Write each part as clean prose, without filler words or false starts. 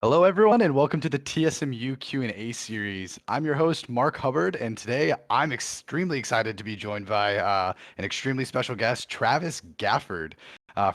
Hello, everyone, and welcome to the TSMU Q&A series. I'm your host, Mark Hubbard, and today I'm extremely excited to be joined by an extremely special guest, Travis Gafford.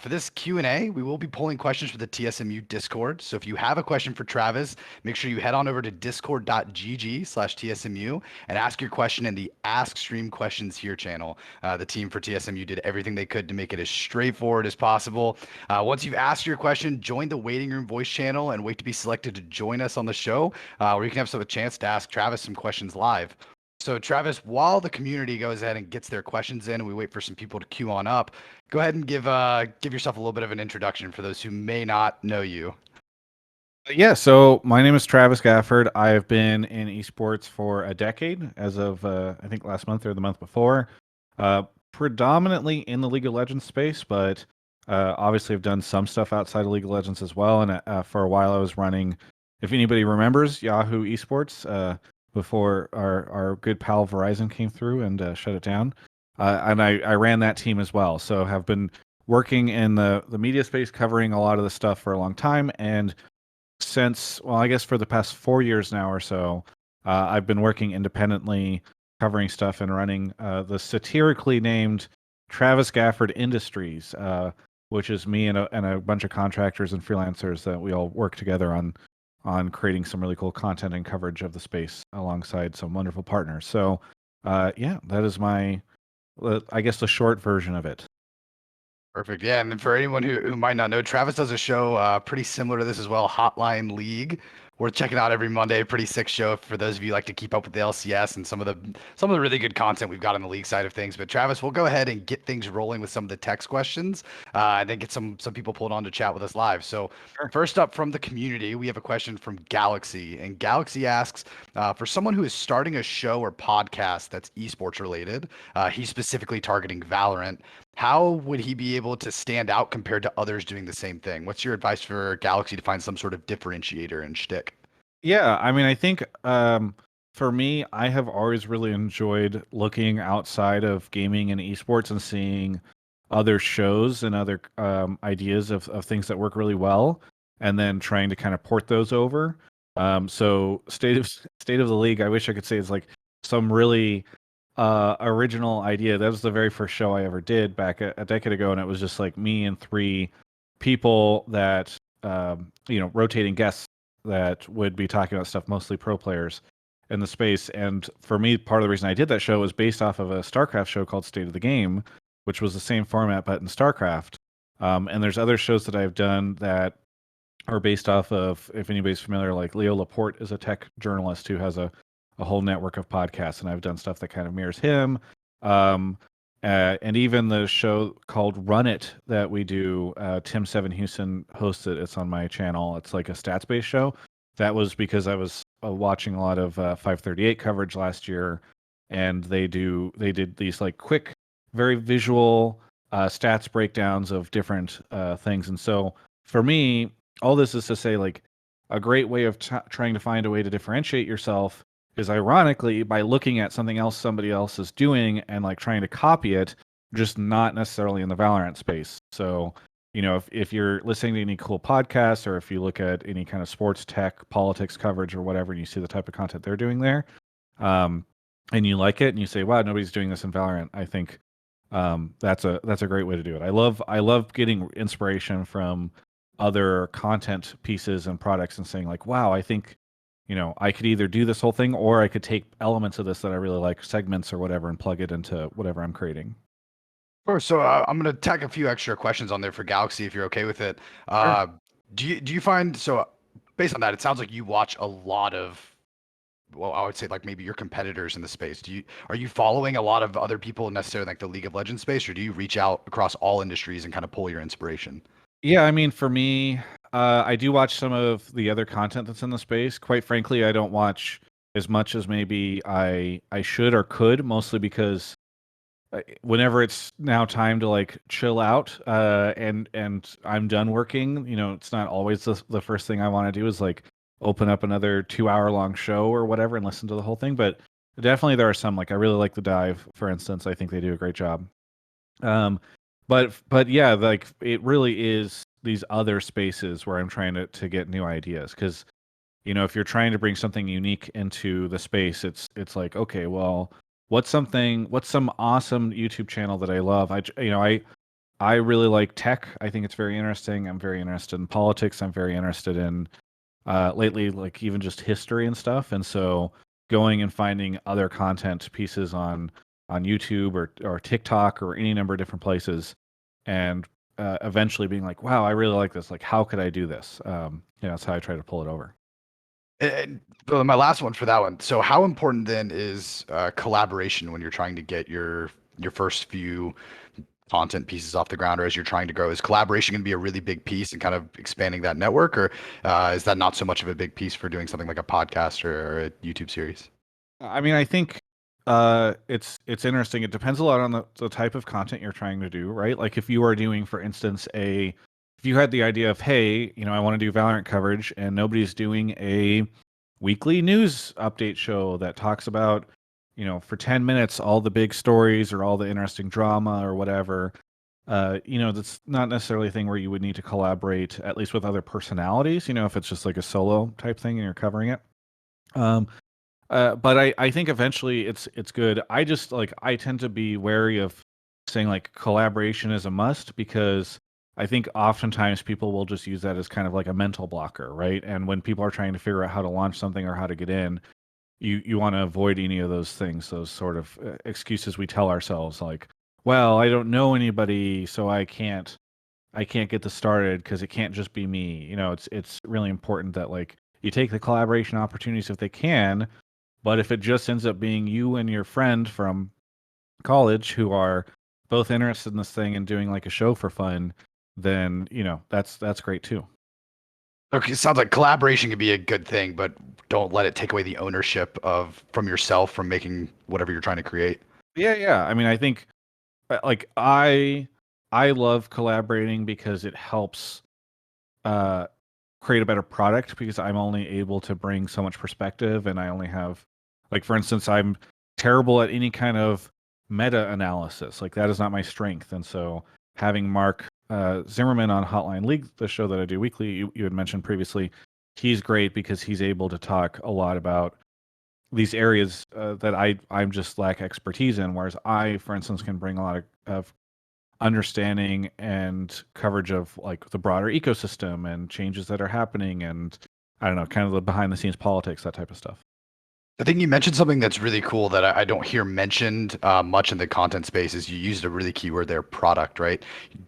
For this Q&A, we will be pulling questions for the TSMU Discord. So if you have a question for Travis, make sure you head on over to discord.gg/TSMU and ask your question in the Ask Stream Questions Here channel. The team for TSMU did everything they could to make it as straightforward as possible. Once you've asked your question, join the waiting room voice channel and wait to be selected to join us on the show, where you can have a chance to ask Travis some questions live. So, Travis, while the community goes ahead and gets their questions in, and we wait for some people to queue on up, go ahead and give yourself a little bit of an introduction for those who may not know you. Yeah, so my name is Travis Gafford. I have been in esports for a decade, as of I think last month or the month before. Predominantly in the League of Legends space, but obviously I've done some stuff outside of League of Legends as well. And for a while I was running, if anybody remembers, Yahoo Esports before our good pal Verizon came through and shut it down. And I ran that team as well. So have been working in the media space, covering a lot of the stuff for a long time. And since, well, I guess for the past 4 years now or so, I've been working independently, covering stuff and running the satirically named Travis Gafford Industries, which is me and a bunch of contractors and freelancers that we all work together on creating some really cool content and coverage of the space alongside some wonderful partners. So, yeah, that is I guess, the short version of it. Perfect. Yeah, and then for anyone who might not know, Travis does a show pretty similar to this as well, Hotline League. We're checking out every Monday. Pretty sick show for those of you who like to keep up with the LCS and some of the really good content we've got on the league side of things. But Travis, we'll go ahead and get things rolling with some of the text questions, and then get some people pulled on to chat with us live. So Sure. first up from the community, we have a question from Galaxy, and Galaxy asks, for someone who is starting a show or podcast that's esports related, he's specifically targeting Valorant. How would he be able to stand out compared to others doing the same thing? What's your advice for Galaxy to find some sort of differentiator and shtick? Yeah, I mean, I think for me, I have always really enjoyed looking outside of gaming and esports and seeing other shows and other ideas of things that work really well, and then trying to kind of port those over. So State of the League, I wish I could say is like some really original idea. That was the very first show I ever did back a decade ago, and it was just like me and three people that rotating guests that would be talking about stuff, mostly pro players in the space. And for me, part of the reason I did that show was based off of a StarCraft show called State of the Game, which was the same format but in StarCraft. And there's other shows that I've done that are based off of, if anybody's familiar, like Leo Laporte is a tech journalist who has a whole network of podcasts, and I've done stuff that kind of mirrors him. Um, and even the show called Run It that we do, Tim Seven Houston hosts it. It's on my channel. It's like a stats based show. That was because I was watching a lot of 538 coverage last year, and they did these like quick, very visual stats breakdowns of different things. And so for me, all this is to say, like, a great way of trying to find a way to differentiate yourself is ironically by looking at something else somebody else is doing and like trying to copy it, just not necessarily in the Valorant space. So, if you're listening to any cool podcasts, or if you look at any kind of sports tech, politics coverage or whatever, and you see the type of content they're doing there, and you like it and you say, wow, nobody's doing this in Valorant, I think that's a great way to do it. I love getting inspiration from other content pieces and products and saying like, wow, I think I could either do this whole thing or I could take elements of this that I really like, segments or whatever, and plug it into whatever I'm creating. Sure. So I'm going to tack a few extra questions on there for Galaxy if you're okay with it. Sure. Do you find so based on that, it sounds like you watch a lot of, well, I would say like maybe your competitors in the space. Are you following a lot of other people necessarily like the League of Legends space, or do you reach out across all industries and kind of pull your inspiration? Yeah, I mean, for me, I do watch some of the other content that's in the space. Quite frankly, I don't watch as much as maybe I should or could, mostly because whenever it's now time to like chill out and I'm done working, it's not always the first thing I want to do is like open up another 2 hour long show or whatever and listen to the whole thing. But definitely there are some, like, I really like The Dive, for instance. I think they do a great job. Um, but yeah, like, it really is these other spaces where I'm trying to get new ideas. Because if you're trying to bring something unique into the space, it's like, okay, well, what's some awesome YouTube channel that I love? I really like tech. I think it's very interesting. I'm very interested in politics. I'm very interested in lately, like even just history and stuff. And so going and finding other content pieces on YouTube or TikTok or any number of different places, and eventually being like, wow, I really like this. Like, how could I do this? That's how I try to pull it over. And well, my last one for that one. So, how important then is collaboration when you're trying to get your first few content pieces off the ground, or as you're trying to grow? Is collaboration going to be a really big piece in kind of expanding that network, or is that not so much of a big piece for doing something like a podcast or a YouTube series? I mean, I think it's interesting. It depends a lot on the type of content you're trying to do, right? Like if you are doing, for instance, if you had the idea of, hey, I want to do Valorant coverage and nobody's doing a weekly news update show that talks about, for 10 minutes, all the big stories or all the interesting drama or whatever. That's not necessarily a thing where you would need to collaborate, at least with other personalities, if it's just like a solo type thing and you're covering it. Um, but I think eventually it's good. I just like I tend to be wary of saying like collaboration is a must because I think oftentimes people will just use that as kind of like a mental blocker, right? And when people are trying to figure out how to launch something or how to get in, you want to avoid any of those things, those sort of excuses we tell ourselves, like, well, I don't know anybody, so I can't get this started because it can't just be me. It's really important that like you take the collaboration opportunities if they can, but if it just ends up being you and your friend from college who are both interested in this thing and doing like a show for fun, then that's great too. Okay, sounds like collaboration could be a good thing, but don't let it take away the ownership of from yourself from making whatever you're trying to create. Yeah, yeah. I mean, I think like I love collaborating because it helps uh create a better product because I'm only able to bring so much perspective and I only have like for instance I'm terrible at any kind of meta analysis. Like that is not my strength. And so having Mark Zimmerman on Hotline League, the show that I do weekly, you had mentioned previously, he's great because he's able to talk a lot about these areas that I'm just lack expertise in. Whereas I, for instance, can bring a lot of understanding and coverage of like the broader ecosystem and changes that are happening and I don't know, kind of the behind the scenes politics, that type of stuff. I think you mentioned something that's really cool that I don't hear mentioned much in the content space. Is you used a really key word there, product, right?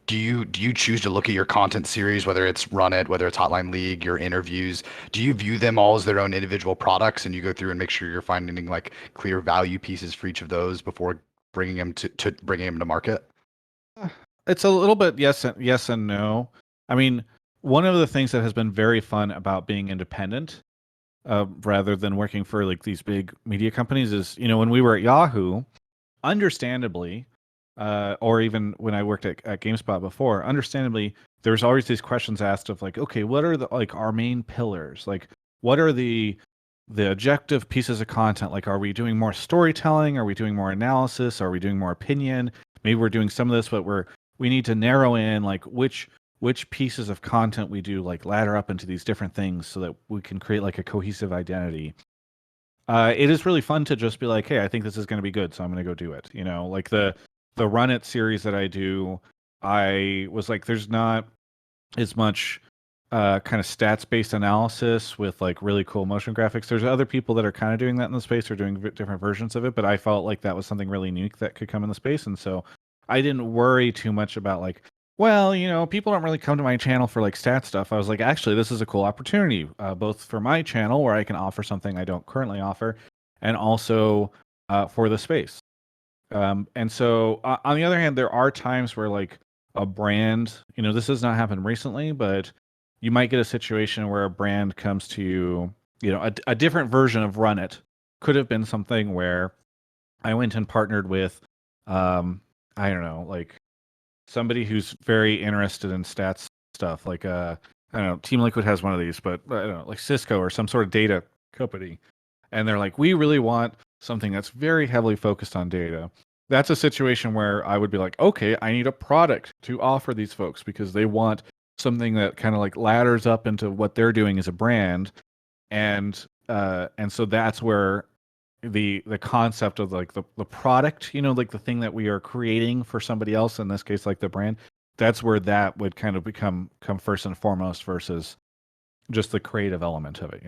Do you choose to look at your content series, whether it's Run It, whether it's Hotline League, your interviews? Do you view them all as their own individual products, and you go through and make sure you're finding like clear value pieces for each of those before bringing them to bringing them to market? It's a little bit yes and no. I mean, one of the things that has been very fun about being independent, rather than working for like these big media companies, is when we were at Yahoo, understandably, or even when I worked at GameSpot before, understandably, there's always these questions asked of like, okay, what are the like our main pillars? Like, what are the objective pieces of content? Like, are we doing more storytelling? Are we doing more analysis? Are we doing more opinion? Maybe we're doing some of this, but we need to narrow in like which pieces of content we do like ladder up into these different things so that we can create like a cohesive identity. It is really fun to just be like, hey, I think this is going to be good, so I'm going to go do it. Like the Run It series that I do, I was like, there's not as much kind of stats based analysis with like really cool motion graphics. There's other people that are kind of doing that in the space or doing different versions of it, but I felt like that was something really unique that could come in the space, and so I didn't worry too much about like, well, people don't really come to my channel for like stat stuff. I was like, actually, this is a cool opportunity, both for my channel where I can offer something I don't currently offer, and also for the space. And so, on the other hand, there are times where like a brand, this has not happened recently, but you might get a situation where a brand comes to you, a different version of Run It could have been something where I went and partnered with, I don't know, like somebody who's very interested in stats stuff. Like, I don't know, Team Liquid has one of these, but I don't know, like Cisco or some sort of data company. And they're like, we really want something that's very heavily focused on data. That's a situation where I would be like, okay, I need a product to offer these folks because they want something that kind of like ladders up into what they're doing as a brand, and so that's where the concept of like the product, like the thing that we are creating for somebody else, in this case like the brand, that's where that would kind of come first and foremost versus just the creative element of it.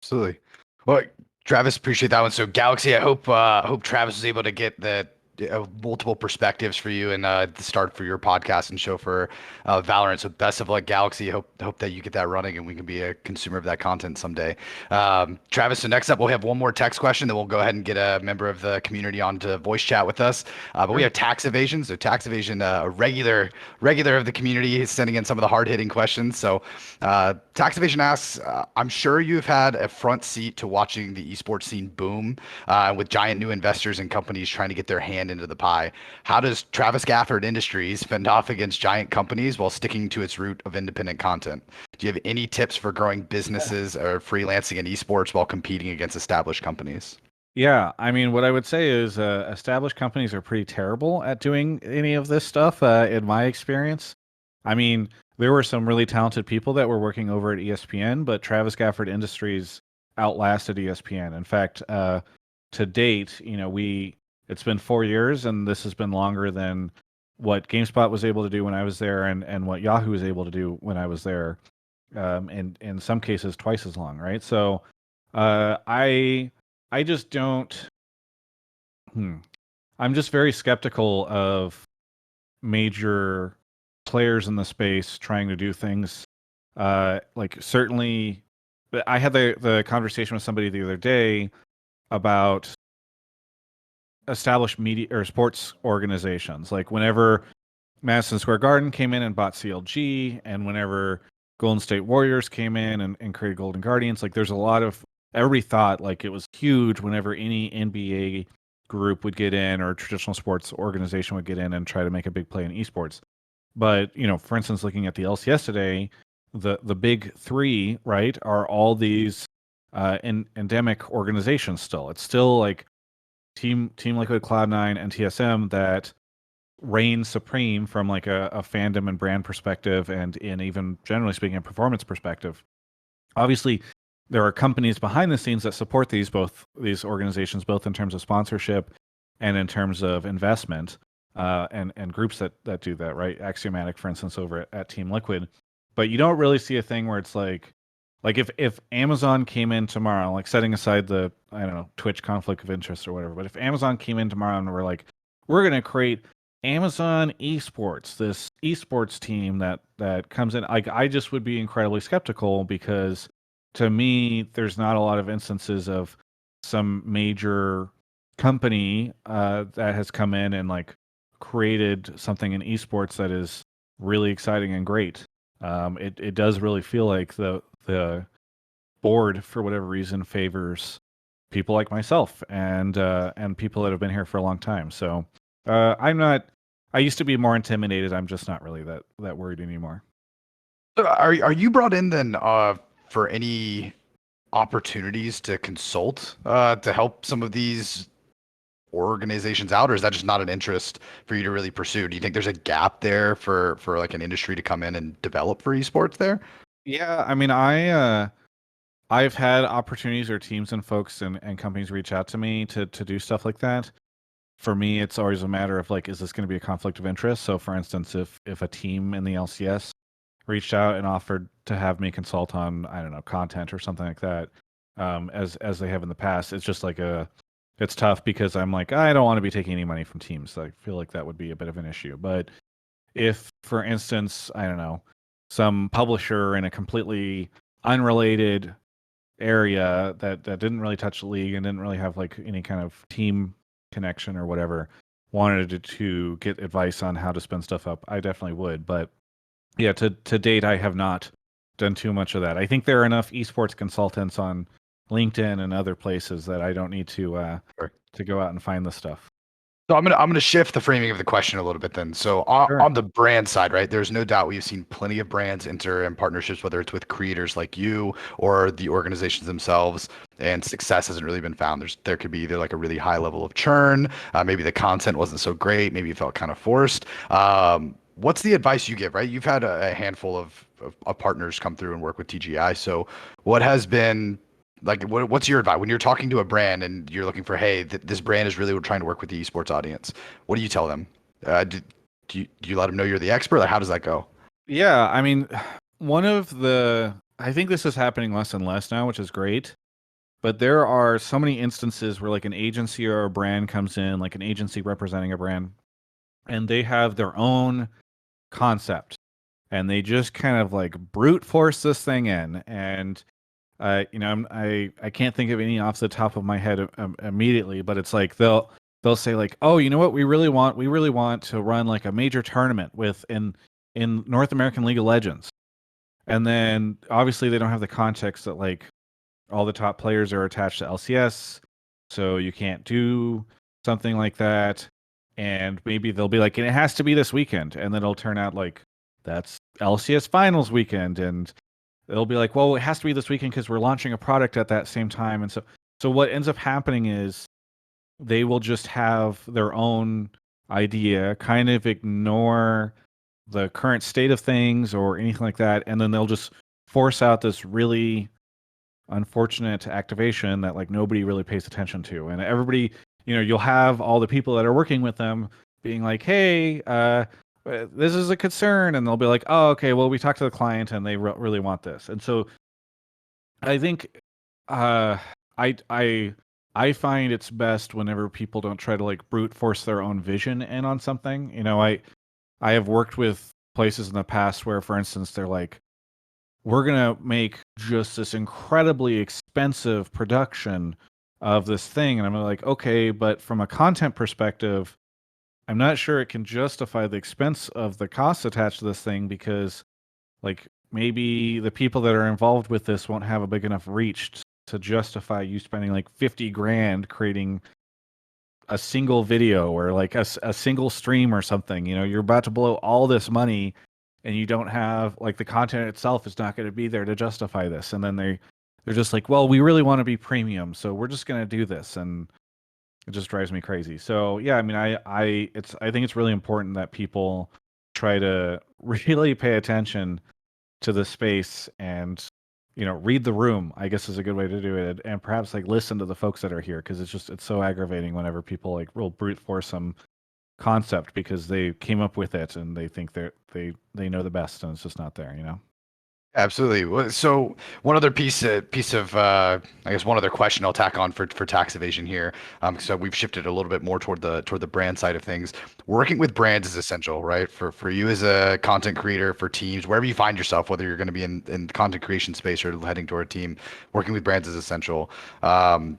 Absolutely. Well, Travis, appreciate that one. So Galaxy, I hope Travis was able to get the multiple perspectives for you and the start for your podcast and show for Valorant. So best of luck, Galaxy. Hope that you get that running and we can be a consumer of that content someday. Travis, so next up we'll have one more text question, then we'll go ahead and get a member of the community on to voice chat with us. But we Sure. have tax evasion. So tax evasion, a regular of the community is sending in some of the hard hitting questions. So tax evasion asks, I'm sure you've had a front seat to watching the esports scene boom with giant new investors and companies trying to get their hand into the pie. How does Travis Gafford Industries fend off against giant companies while sticking to its root of independent content? Do you have any tips for growing businesses or freelancing in esports while competing against established companies? Yeah, I mean, what I would say is established companies are pretty terrible at doing any of this stuff, in my experience. I mean, there were some really talented people that were working over at ESPN, but Travis Gafford Industries outlasted ESPN. In fact, to date, it's been 4 years, and this has been longer than what GameSpot was able to do when I was there, and what Yahoo was able to do when I was there, and in some cases twice as long, right? So, I just don't. Hmm. I'm just very skeptical of major players in the space trying to do things. Like certainly, but I had the conversation with somebody the other day about established media or sports organizations. Like whenever Madison Square Garden came in and bought CLG, and whenever Golden State Warriors came in and created Golden Guardians, like there's a lot of everybody thought like it was huge whenever any NBA group would get in or traditional sports organization would get in and try to make a big play in esports. But for instance, looking at the LCS today, the big three, right, are all these endemic organizations. Still, it's still like Team Liquid, Cloud9, and TSM that reign supreme from like a fandom and brand perspective, and in even generally speaking, a performance perspective. Obviously, there are companies behind the scenes that support these organizations, both in terms of sponsorship and in terms of investment, and groups that do that, right? Axiomatic, for instance, over at Team Liquid. But you don't really see a thing where it's like if Amazon came in tomorrow, like setting aside the, I don't know, Twitch conflict of interest or whatever, but if Amazon came in tomorrow and we're like, we're gonna create Amazon Esports, this esports team that comes in, like I just would be incredibly skeptical, because to me, there's not a lot of instances of some major company that has come in and like created something in esports that is really exciting and great. It does really feel like the board, for whatever reason, favors people like myself and people that have been here for a long time. So I'm not. I used to be more intimidated. I'm just not really that worried anymore. So are you brought in then for any opportunities to consult to help some of these organizations out, or is that just not an interest for you to really pursue? Do you think there's a gap there for like an industry to come in and develop for esports there? Yeah, I mean, I've had opportunities or teams and folks and companies reach out to me to do stuff like that. For me, it's always a matter of like, is this going to be a conflict of interest? So, for instance, if a team in the LCS reached out and offered to have me consult on, I don't know, content or something like that, as they have in the past, it's just like it's tough, because I'm like, I don't want to be taking any money from teams. I feel like that would be a bit of an issue. But if, for instance, I don't know, some publisher in a completely unrelated area that didn't really touch the league and didn't really have like any kind of team connection or whatever, wanted to get advice on how to spin stuff up, I definitely would. But yeah, to date, I have not done too much of that. I think there are enough esports consultants on LinkedIn and other places that I don't need Sure. to go out and find this stuff. So I'm gonna shift the framing of the question a little bit then. So Sure. on the brand side, right? There's no doubt we've seen plenty of brands enter in partnerships, whether it's with creators like you or the organizations themselves, and success hasn't really been found. There could be either like a really high level of churn, maybe the content wasn't so great, maybe it felt kind of forced. what's the advice you give, right? You've had a handful of partners come through and work with TGI. So what has been like, what's your advice when you're talking to a brand and you're looking for, hey, this brand is really trying to work with the esports audience? What do you tell them? Do you let them know you're the expert? Like, how does that go? Yeah, I mean, one of the I think this is happening less and less now, which is great. But there are so many instances where like an agency or a brand comes in, like an agency representing a brand, and they have their own concept, and they just kind of like brute force this thing in. And I can't think of any off the top of my head immediately, but it's like they'll say like, oh, you know what, we really want to run like a major tournament with in North American League of Legends, and then obviously they don't have the context that like all the top players are attached to LCS, so you can't do something like that. And maybe they'll be like, and it has to be this weekend, and then it'll turn out like that's LCS finals weekend, and they'll be like, well, it has to be this weekend because we're launching a product at that same time. And so what ends up happening is they will just have their own idea, kind of ignore the current state of things or anything like that, and then they'll just force out this really unfortunate activation that like nobody really pays attention to. And everybody, you'll have all the people that are working with them being like, hey, this is a concern, and they'll be like, oh, okay, well, we talked to the client and they really want this. And so I think uh i i I find it's best whenever people don't try to like brute force their own vision in on something. I have worked with places in the past where, for instance, they're like, we're gonna make just this incredibly expensive production of this thing, and I'm like, okay, but from a content perspective, I'm not sure it can justify the expense of the costs attached to this thing, because like maybe the people that are involved with this won't have a big enough reach to justify you spending like 50 grand creating a single video or like a single stream or something. You're about to blow all this money, and you don't have like the content itself is not going to be there to justify this. And then they're just like, well, we really want to be premium, so we're just going to do this. And it just drives me crazy. So yeah, I mean, I think it's really important that people try to really pay attention to the space, and read the room, I guess, is a good way to do it. And perhaps like listen to the folks that are here, because it's so aggravating whenever people like real brute force some concept because they came up with it and they think they know the best, and it's just not there. Absolutely. So one other piece of I guess one other question I'll tack on for tax evasion here. So we've shifted a little bit more toward the brand side of things. Working with brands is essential, right? For you as a content creator, for teams, wherever you find yourself, whether you're going to be in the content creation space or heading toward a team, working with brands is essential.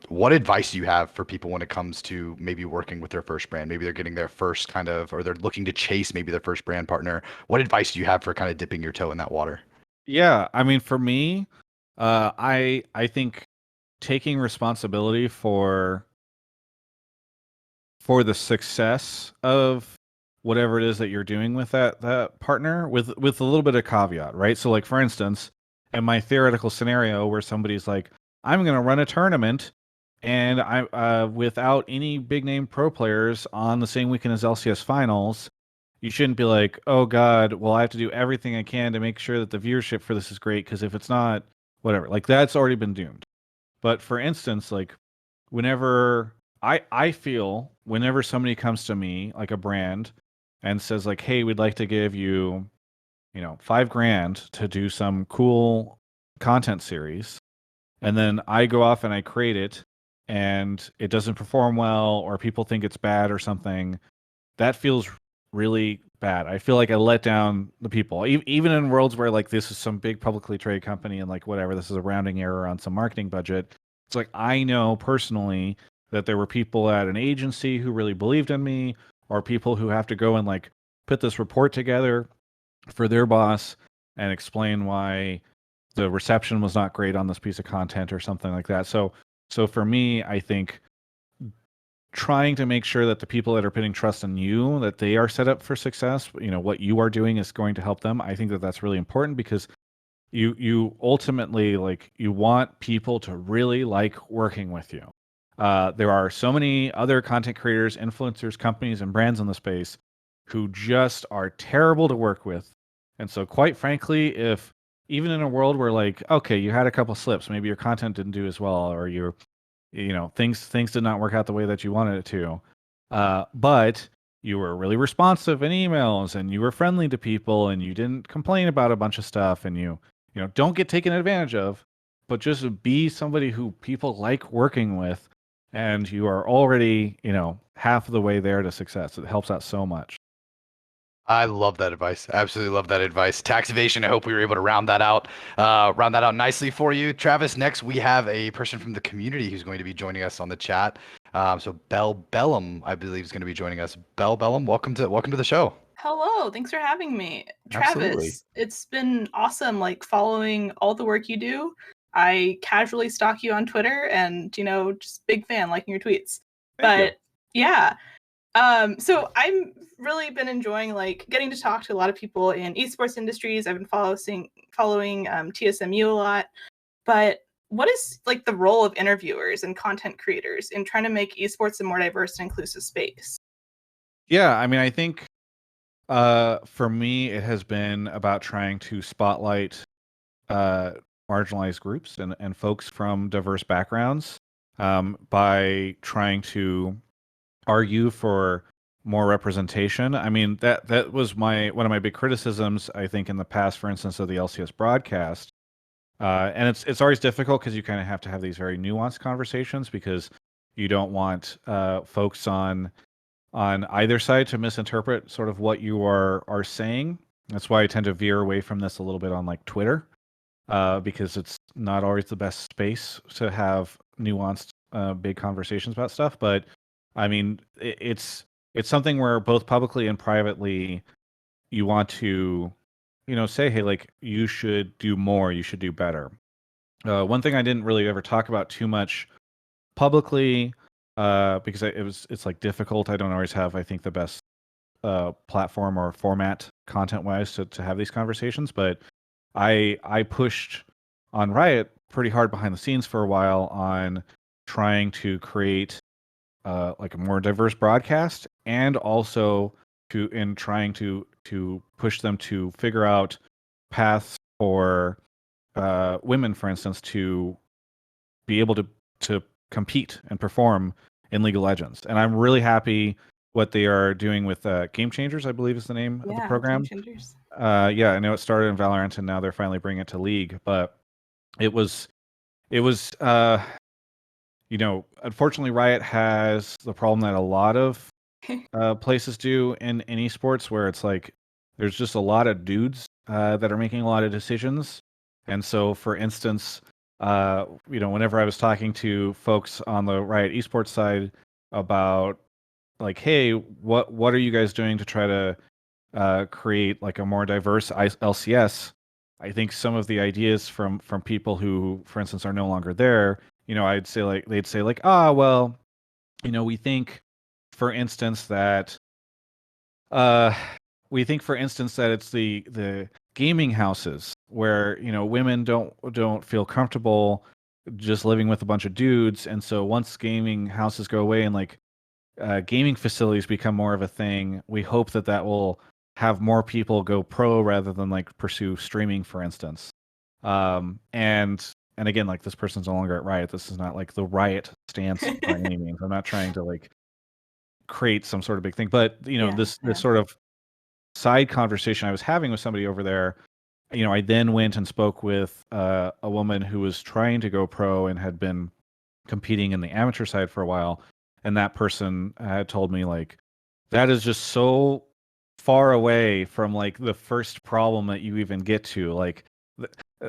What advice do you have for people when it comes to maybe working with their first brand? Maybe they're getting their first kind of, or they're looking to chase maybe their first brand partner. What advice do you have for kind of dipping your toe in that water? Yeah, I mean, for me, I think taking responsibility for the success of whatever it is that you're doing with that partner, with a little bit of caveat, right? So like, for instance, in my theoretical scenario where somebody's like, I'm going to run a tournament, and I without any big name pro players on the same weekend as LCS finals, you shouldn't be like, oh God, well, I have to do everything I can to make sure that the viewership for this is great, because if it's not, whatever, like that's already been doomed. But for instance, like whenever I feel whenever somebody comes to me, like a brand, and says like, hey, we'd like to give you, 5 grand to do some cool content series, and then I go off and I create it, and it doesn't perform well, or people think it's bad or something, that feels really bad. I feel like I let down the people, even in worlds where like this is some big publicly traded company and like whatever, this is a rounding error on some marketing budget. It's like I know personally that there were people at an agency who really believed in me, or people who have to go and like put this report together for their boss and explain why the reception was not great on this piece of content or something like that. So for me, I think trying to make sure that the people that are putting trust in you, that they are set up for success, what you are doing is going to help them. I think that that's really important, because you ultimately, like, you want people to really like working with you. There are so many other content creators, influencers, companies, and brands in the space, who just are terrible to work with. And so, quite frankly, if even in a world where like, okay, you had a couple slips, maybe your content didn't do as well, or things did not work out the way that you wanted it to, but you were really responsive in emails and you were friendly to people and you didn't complain about a bunch of stuff and you don't get taken advantage of, but just be somebody who people like working with, and you are already half of the way there to success. It helps out so much. I love that advice. Absolutely love that advice. Tax evasion. I hope we were able to round that out nicely for you, Travis. Next, we have a person from the community who's going to be joining us on the chat. So Bell Bellum, I believe, is going to be joining us. Bell Bellum, welcome to the show. Hello, thanks for having me. Absolutely. Travis, it's been awesome like following all the work you do. I casually stalk you on Twitter and, just big fan, liking your tweets. Thank you. But yeah. So I'm really been enjoying like getting to talk to a lot of people in esports industries. I've been following TSMU a lot. But what is like the role of interviewers and content creators in trying to make esports a more diverse and inclusive space? Yeah, I mean, I think for me, it has been about trying to spotlight uh, marginalized groups and folks from diverse backgrounds, by trying to argue for more representation. I mean, that was one of my big criticisms, I think, in the past, for instance, of the LCS broadcast. And it's always difficult because you kind of have to have these very nuanced conversations, because you don't want folks on either side to misinterpret sort of what you are saying. That's why I tend to veer away from this a little bit on like Twitter, because it's not always the best space to have nuanced, big conversations about stuff. But I mean, it's something where both publicly and privately you want to, say, hey, like you should do more, you should do better. One thing I didn't really ever talk about too much publicly, because it's like difficult. I don't always have, I think, the best platform or format content wise to have these conversations. But I pushed on Riot pretty hard behind the scenes for a while on trying to create like a more diverse broadcast, and also in trying to push them to figure out paths for women, for instance, to be able to compete and perform in League of Legends. And I'm really happy what they are doing with Game Changers, I believe is the name of the Yeah, program. Game Changers. Yeah, I know it started in Valorant and now they're finally bringing it to League. But it was unfortunately, Riot has the problem that a lot of places do in esports, where it's like there's just a lot of dudes that are making a lot of decisions. And so, for instance, whenever I was talking to folks on the Riot esports side about like, hey, what are you guys doing to try to create like a more diverse LCS? I think some of the ideas from people who, for instance, are no longer there, they'd say like, well, we think, for instance, that uh, it's the gaming houses where women don't feel comfortable just living with a bunch of dudes, and so once gaming houses go away and like gaming facilities become more of a thing, we hope that will have more people go pro rather than like pursue streaming, for instance. And again, like this person's no longer at Riot. This is not like the Riot stance by any means. I'm not trying to like create some sort of big thing, but this sort of side conversation I was having with somebody over there. I then went and spoke with a woman who was trying to go pro and had been competing in the amateur side for a while, and that person had told me like that is just so far away from like the first problem that you even get to. Like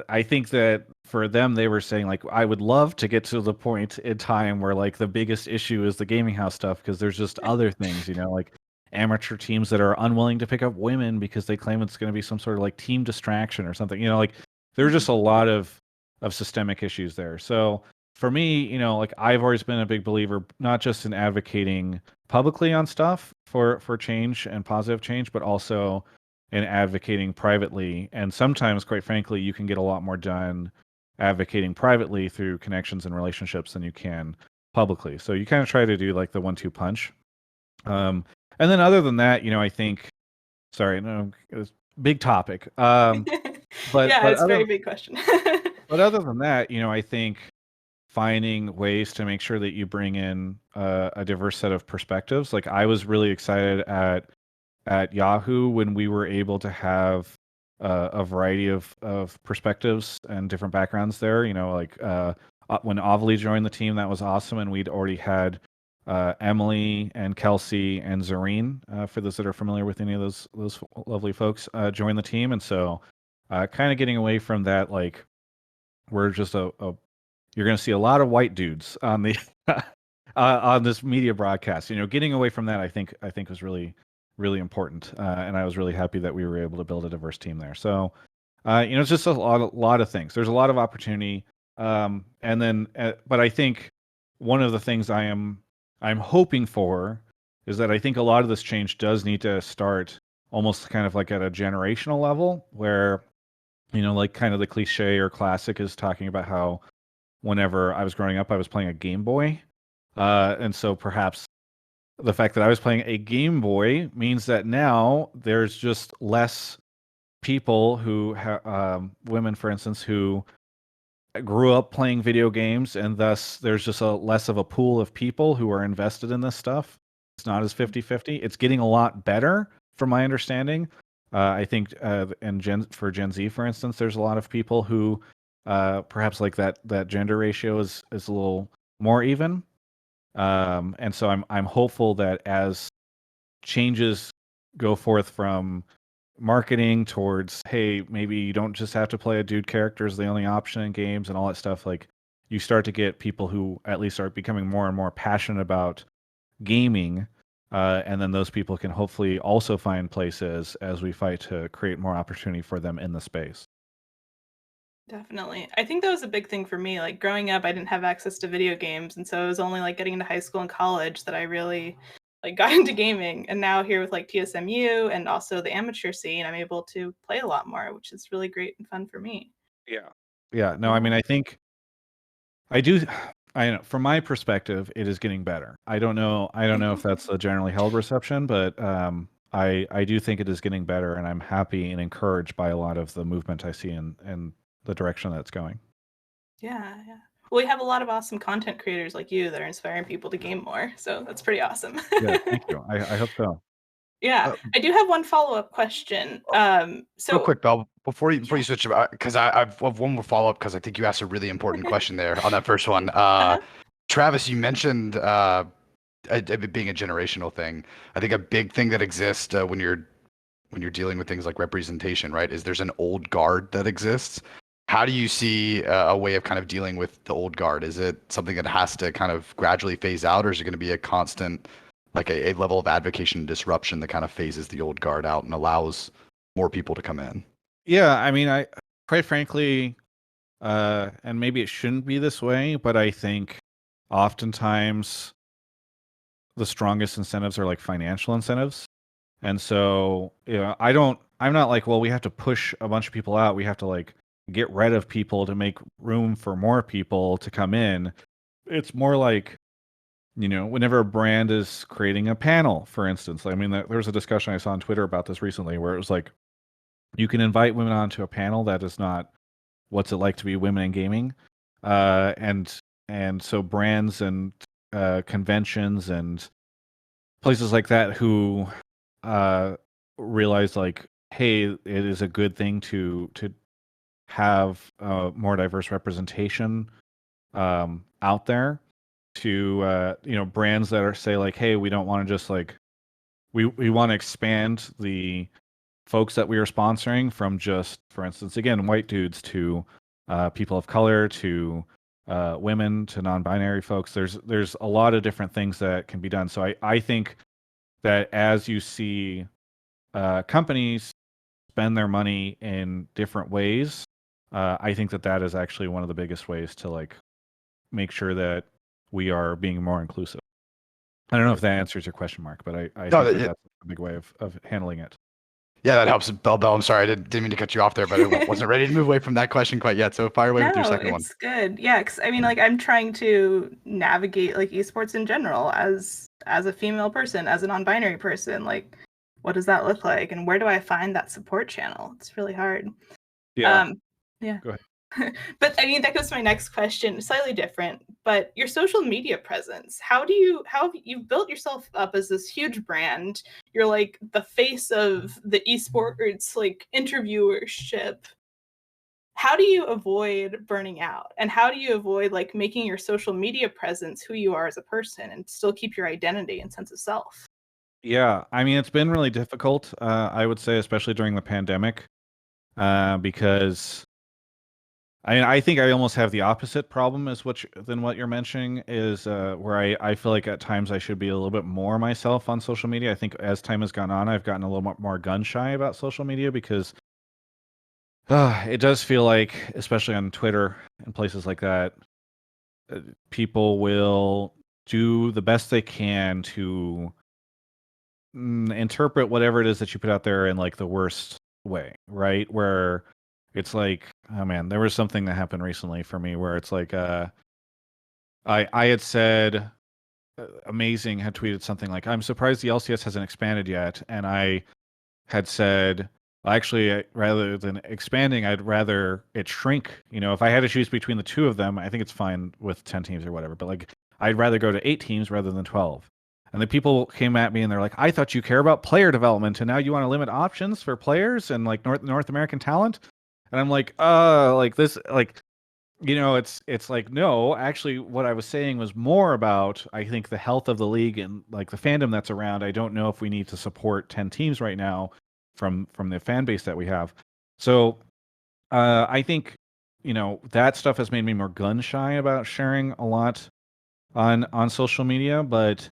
I think that for them, they were saying like, I would love to get to the point in time where like the biggest issue is the gaming house stuff, because there's just other things, like amateur teams that are unwilling to pick up women because they claim it's going to be some sort of like team distraction or something. Like there's just a lot of systemic issues there. So for me, like I've always been a big believer, not just in advocating publicly on stuff for change and positive change, but also in advocating privately. And sometimes, quite frankly, you can get a lot more done advocating privately through connections and relationships than you can publicly. So you kind of try to do like the 1-2 punch. And then other than that, I think, sorry, no, it's big topic. But Yeah, but it's a other very big question. but other than that, I think finding ways to make sure that you bring in a diverse set of perspectives. Like I was really excited at Yahoo when we were able to have a variety of perspectives and different backgrounds there. Like when Avali joined the team, that was awesome, and we'd already had Emily and Kelsey and Zareen, for those that are familiar with any of those lovely folks, join the team, and so kind of getting away from that, like we're just you're going to see a lot of white dudes on the on this media broadcast. Getting away from that, I think was really really important, and I was really happy that we were able to build a diverse team there. So, it's just a lot of things. There's a lot of opportunity, and then, but I think one of the things I'm hoping for is that I think a lot of this change does need to start almost kind of like at a generational level, where like kind of the cliche or classic is talking about how whenever I was growing up, I was playing a Game Boy. And so perhaps the fact that I was playing a Game Boy means that now there's just less people who women, for instance, who grew up playing video games, and thus there's just a less of a pool of people who are invested in this stuff. It's not as 50-50. It's getting a lot better from my understanding. I think for Gen Z, for instance, there's a lot of people who perhaps like that gender ratio is a little more even. And so I'm hopeful that as changes go forth from marketing towards, hey, maybe you don't just have to play a dude character as the only option in games and all that stuff, like you start to get people who at least are becoming more and more passionate about gaming, and then those people can hopefully also find places as we fight to create more opportunity for them in the space. Definitely. I think that was a big thing for me. Like growing up, I didn't have access to video games, and so it was only like getting into high school and college that I really like got into gaming. And now here with like TSMU and also the amateur scene, I'm able to play a lot more, which is really great and fun for me. Yeah, no, I mean, I think I do. I know from my perspective, it is getting better. I don't know if that's a generally held reception, but I do think it is getting better, and I'm happy and encouraged by a lot of the movement I see in the direction that it's going. Yeah, yeah. Well, we have a lot of awesome content creators like you that are inspiring people to game more. So that's pretty awesome. Yeah, thank you. I hope so. Yeah, Uh, I do have one follow-up question. Real So quick, Bell, before you yeah. switch, because I've one more follow up because I think you asked a really important question there on that first one. Uh-huh. Travis, you mentioned it being a generational thing. I think a big thing that exists when you're dealing with things like representation, right, is there's an old guard that exists. How do you see a way of kind of dealing with the old guard? Is it something that has to kind of gradually phase out, or is it going to be a constant, like a level of advocacy and disruption that kind of phases the old guard out and allows more people to come in? Yeah, I mean, I quite frankly, and maybe it shouldn't be this way, but I think oftentimes the strongest incentives are like financial incentives. And so, I'm not like, well, we have to push a bunch of people out. We have to like get rid of people to make room for more people to come in. It's more like, whenever a brand is creating a panel, for instance, I mean, there was a discussion I saw on Twitter about this recently where it was like, you can invite women onto a panel that is not what's it like to be women in gaming. And so brands and conventions and places like that who uh, realize like, hey, it is a good thing to have more diverse representation out there. To brands that are say like, hey, we don't want to just like we want to expand the folks that we are sponsoring from just, for instance, again, white dudes to people of color to women to non-binary folks. There's a lot of different things that can be done. So I think that as you see companies spend their money in different ways, I think that is actually one of the biggest ways to like make sure that we are being more inclusive. I don't know if that answers your question, Mark, but I No, think that's a big way of handling it. yeah, that helps. Bell, I'm sorry, I didn't mean to cut you off there, but I wasn't ready to move away from that question quite yet. So fire away with your No, second one. it's good. Yeah, because I mean, like I'm trying to navigate like esports in general as as a female person, as a non-binary person, like what does that look like, and where do I find that support channel? It's really hard. Yeah. Yeah. Go ahead. But I mean, that goes to my next question, slightly different, but your social media presence, how have you built yourself up as this huge brand? You're like the face of the esports like interviewership. How do you avoid burning out? And how do you avoid like making your social media presence who you are as a person and still keep your identity and sense of self? Yeah, I mean, it's been really difficult, I would say, especially during the pandemic, because I think I almost have the opposite problem as than what you're mentioning is where I feel like at times I should be a little bit more myself on social media. I think as time has gone on, I've gotten a little more gun shy about social media because it does feel like, especially on Twitter and places like that, people will do the best they can to interpret whatever it is that you put out there in like the worst way, right? Where it's like, oh man, there was something that happened recently for me where it's like, I had said, Amazing had tweeted something like, I'm surprised the LCS hasn't expanded yet, and I had said, actually, rather than expanding, I'd rather it shrink. You know, if I had to choose between the two of them, I think it's fine with 10 teams or whatever, but like, I'd rather go to 8 teams rather than 12. And the people came at me and they're like, I thought you care about player development and now you want to limit options for players and like North American talent. And I'm like this, like, you know, it's like, no, actually what I was saying was more about, I think, the health of the league and like the fandom that's around. I don't know if we need to support 10 teams right now from the fan base that we have. So I think, you know, that stuff has made me more gun shy about sharing a lot on social media, but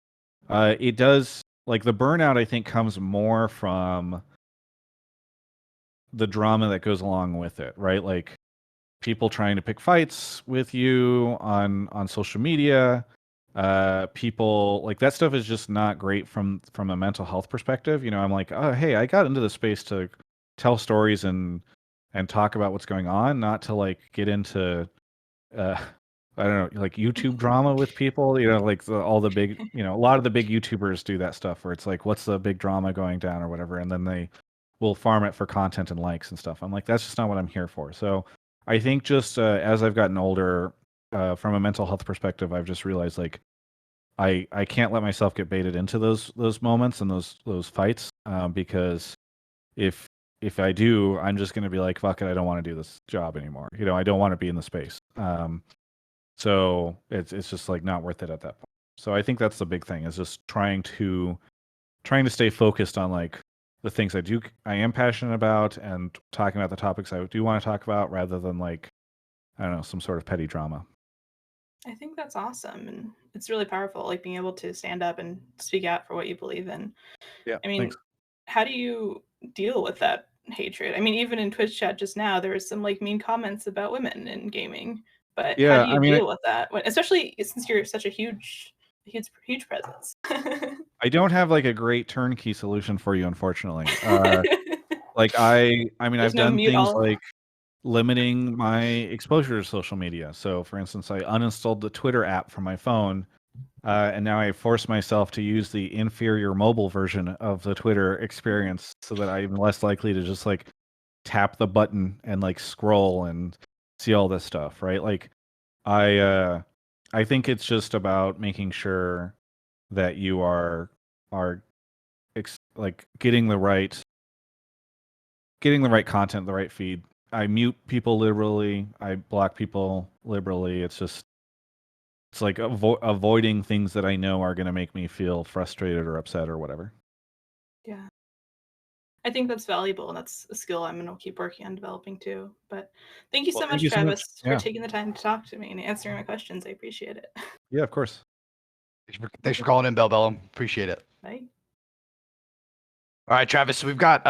it does, like, the burnout I think comes more from the drama that goes along with it, right? Like people trying to pick fights with you on social media, people like that stuff is just not great from a mental health perspective. You know, I'm like, oh hey, I got into this space to tell stories and talk about what's going on, not to like get into uh I don't know, like YouTube drama with people, you know, like all the big, you know, a lot of the big YouTubers do that stuff where it's like, what's the big drama going down or whatever, and then they will farm it for content and likes and stuff. I'm like, that's just not what I'm here for. So I think just as I've gotten older, from a mental health perspective, I've just realized like I can't let myself get baited into those moments and those fights, because if I do, I'm just going to be like, fuck it, I don't want to do this job anymore. You know, I don't want to be in the space. So it's just like not worth it at that point. So I think that's the big thing is just trying to stay focused on like the things I am passionate about and talking about the topics I do want to talk about rather than like, I don't know, some sort of petty drama. I think that's awesome, and it's really powerful, like being able to stand up and speak out for what you believe in. Yeah. I mean, Thanks. how do you deal with that hatred? I mean, even in Twitch chat just now, there was some like mean comments about women in gaming. But how Yeah. do I you mean, deal with that, especially since you're such a huge presence? I don't have like a great turnkey solution for you, unfortunately. Like I mean, There's I've no done mute things all. like limiting my exposure to social media. So, for instance, I uninstalled the Twitter app from my phone, and now I force myself to use the inferior mobile version of the Twitter experience so that I'm less likely to just like tap the button and like scroll and see all this stuff, right? Like I I think it's just about making sure that you are like getting the right content, the right feed. I mute people liberally. I block people liberally. It's like avoiding things that I know are going to make me feel frustrated or upset or whatever. Yeah. I think that's valuable, and that's a skill I'm going to keep working on developing too. But thank you Well, so thank much, you so much. Travis, for Yeah. taking the time to talk to me and answering my questions. I appreciate it. Yeah, of course. Thanks for calling in, Bell Bellum. Appreciate it. Bye. All right, Travis. So we've got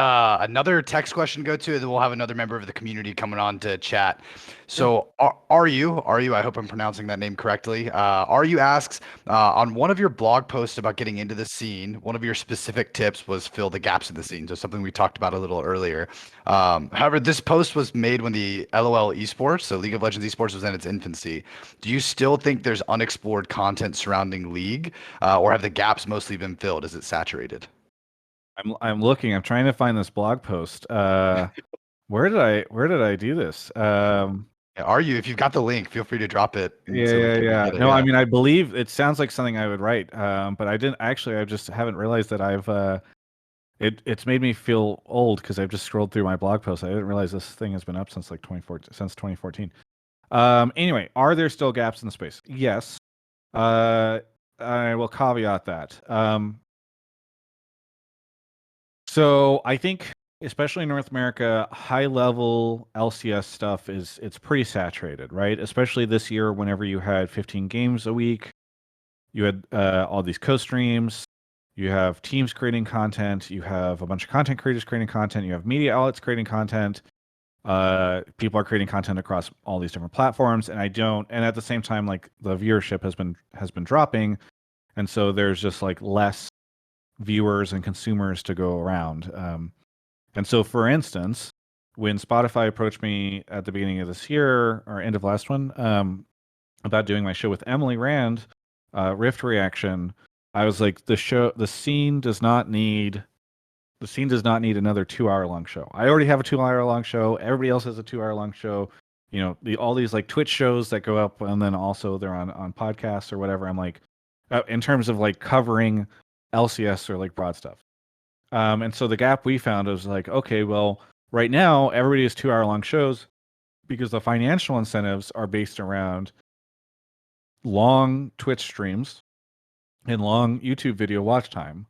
another text question to go to, and then we'll have another member of the community coming on to chat. So, are you? I hope I'm pronouncing that name correctly. Are you asks on one of your blog posts about getting into the scene, one of your specific tips was fill the gaps in the scene. So something we talked about a little earlier. However, this post was made when the LOL Esports, so League of Legends Esports, was in its infancy. Do you still think there's unexplored content surrounding League, or have the gaps mostly been filled? Is it saturated? I'm looking. I'm trying to find this blog post. Where did I do this? Yeah, are you? If you've got the link, feel free to drop it Yeah, so we yeah, can yeah. get it. No, I Yeah. mean, I believe it sounds like something I would write. But I didn't actually. I just haven't realized that I've. It's made me feel old because I've just scrolled through my blog post. I didn't realize this thing has been up since like 2014. Anyway, are there still gaps in the space? Yes. Uh, I will caveat that. So I think, especially in North America, high level LCS stuff it's pretty saturated, right? Especially this year, whenever you had 15 games a week, you had all these co-streams, you have teams creating content, you have a bunch of content creators creating content, you have media outlets creating content. People are creating content across all these different platforms, and and at the same time, like the viewership has been dropping, and so there's just like less viewers and consumers to go around. And so, for instance, when Spotify approached me at the beginning of this year or end of last one about doing my show with Emily Rand, Rift Reaction, I was like, the scene does not need another 2 hour long show. I already have a 2 hour long show. Everybody else has a 2 hour long show. You know, all these like Twitch shows that go up and then also they're on podcasts or whatever. I'm like, in terms of like covering LCS or like broad stuff. And so the gap we found was like, okay, well, right now everybody has 2 hour long shows because the financial incentives are based around long Twitch streams and long YouTube video watch time.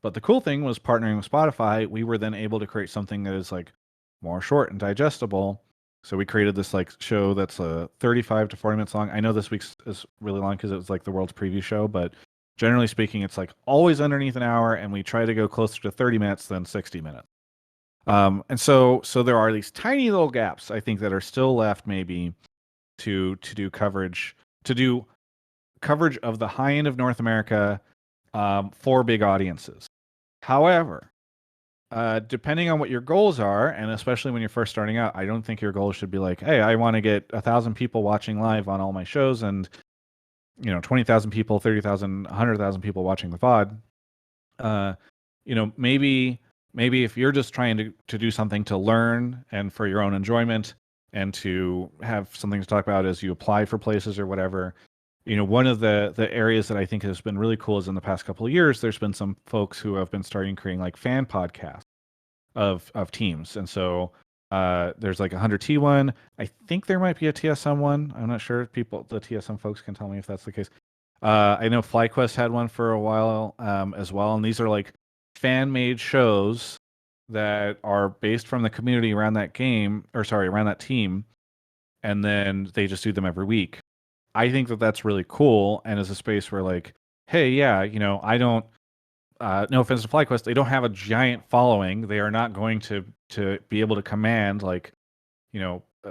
But the cool thing was partnering with Spotify, we were then able to create something that is like more short and digestible. So we created this like show that's 35 to 40 minutes long. I know this week's is really long because it was like the world's preview show, but generally speaking, it's like always underneath an hour, and we try to go closer to 30 minutes than 60 minutes. And so there are these tiny little gaps I think that are still left maybe to do coverage of the high end of North America for big audiences. However, depending on what your goals are, and especially when you're first starting out, I don't think your goal should be like, hey, I want to get 1,000 people watching live on all my shows and 20,000 people, 30,000, 100,000 people watching the VOD. Maybe if you're just trying to do something to learn and for your own enjoyment and to have something to talk about as you apply for places or whatever, one of the areas that I think has been really cool is in the past couple of years, there's been some folks who have been starting creating like fan podcasts of teams. And so there's like a 100T one. I think there might be a TSM one. I'm not sure. The TSM folks can tell me if that's the case. I know FlyQuest had one for a while as well. And these are like fan-made shows that are based from the community around that around that team. And then they just do them every week. I think that that's really cool. And is a space where like, hey, yeah, I don't, no offense to FlyQuest, they don't have a giant following. They are not going to be able to command like,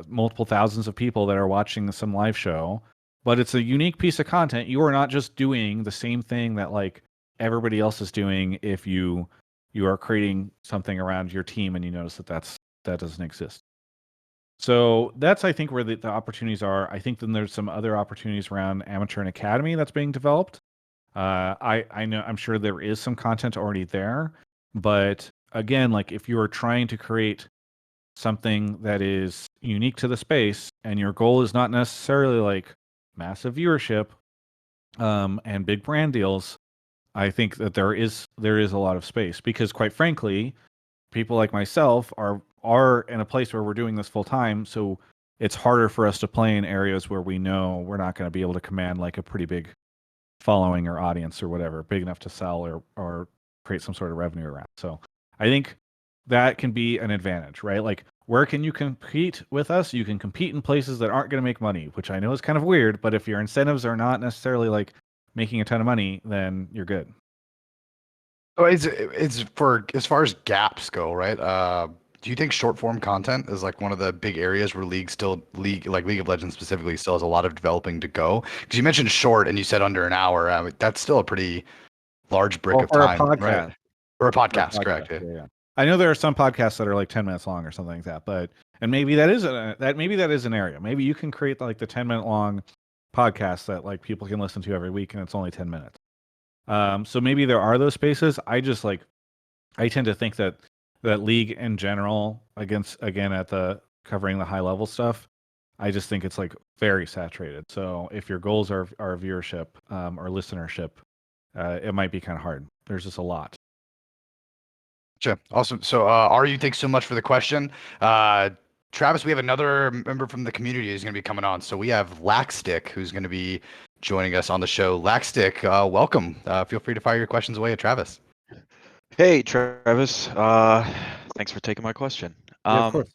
multiple thousands of people that are watching some live show. But it's a unique piece of content. You are not just doing the same thing that like everybody else is doing if you are creating something around your team and you notice that doesn't exist. So that's, I think, where the opportunities are. I think then there's some other opportunities around amateur and academy that's being developed. I know, I'm sure there is some content already there, but again, like if you are trying to create something that is unique to the space and your goal is not necessarily like massive viewership and big brand deals, I think that there is a lot of space because quite frankly, people like myself are in a place where we're doing this full time, so it's harder for us to play in areas where we know we're not going to be able to command like a pretty big following or audience or whatever, big enough to sell or create some sort of revenue around. So I think that can be an advantage, right? Like where can you compete with us? You can compete in places that aren't going to make money, which I know is kind of weird, but if your incentives are not necessarily like making a ton of money, then you're good. So it's for as far as gaps go, right? Do you think short form content is like one of the big areas where League of Legends specifically still has a lot of developing to go? Because you mentioned short and you said under an hour. That's still a pretty large brick Well, of for a time, right? podcast, For a for a podcast, podcast, correct? Yeah. yeah, yeah. I know there are some podcasts that are like 10 minutes long or something like that, but and maybe that is maybe that is an area. Maybe you can create like the 10 minute long podcast that like people can listen to every week, and it's only 10 minutes. So maybe there are those spaces. I tend to think that league in general, again at the covering the high level stuff, I just think it's like very saturated. So if your goals are viewership or listenership, it might be kind of hard. There's just a lot. Sure. Awesome. So, Ari, thanks so much for the question. Travis, we have another member from the community who's going to be coming on. So we have Lackstick, who's going to be joining us on the show. Lackstick, welcome. Feel free to fire your questions away at Travis. Hey, Travis. Thanks for taking my question. Yeah, of course.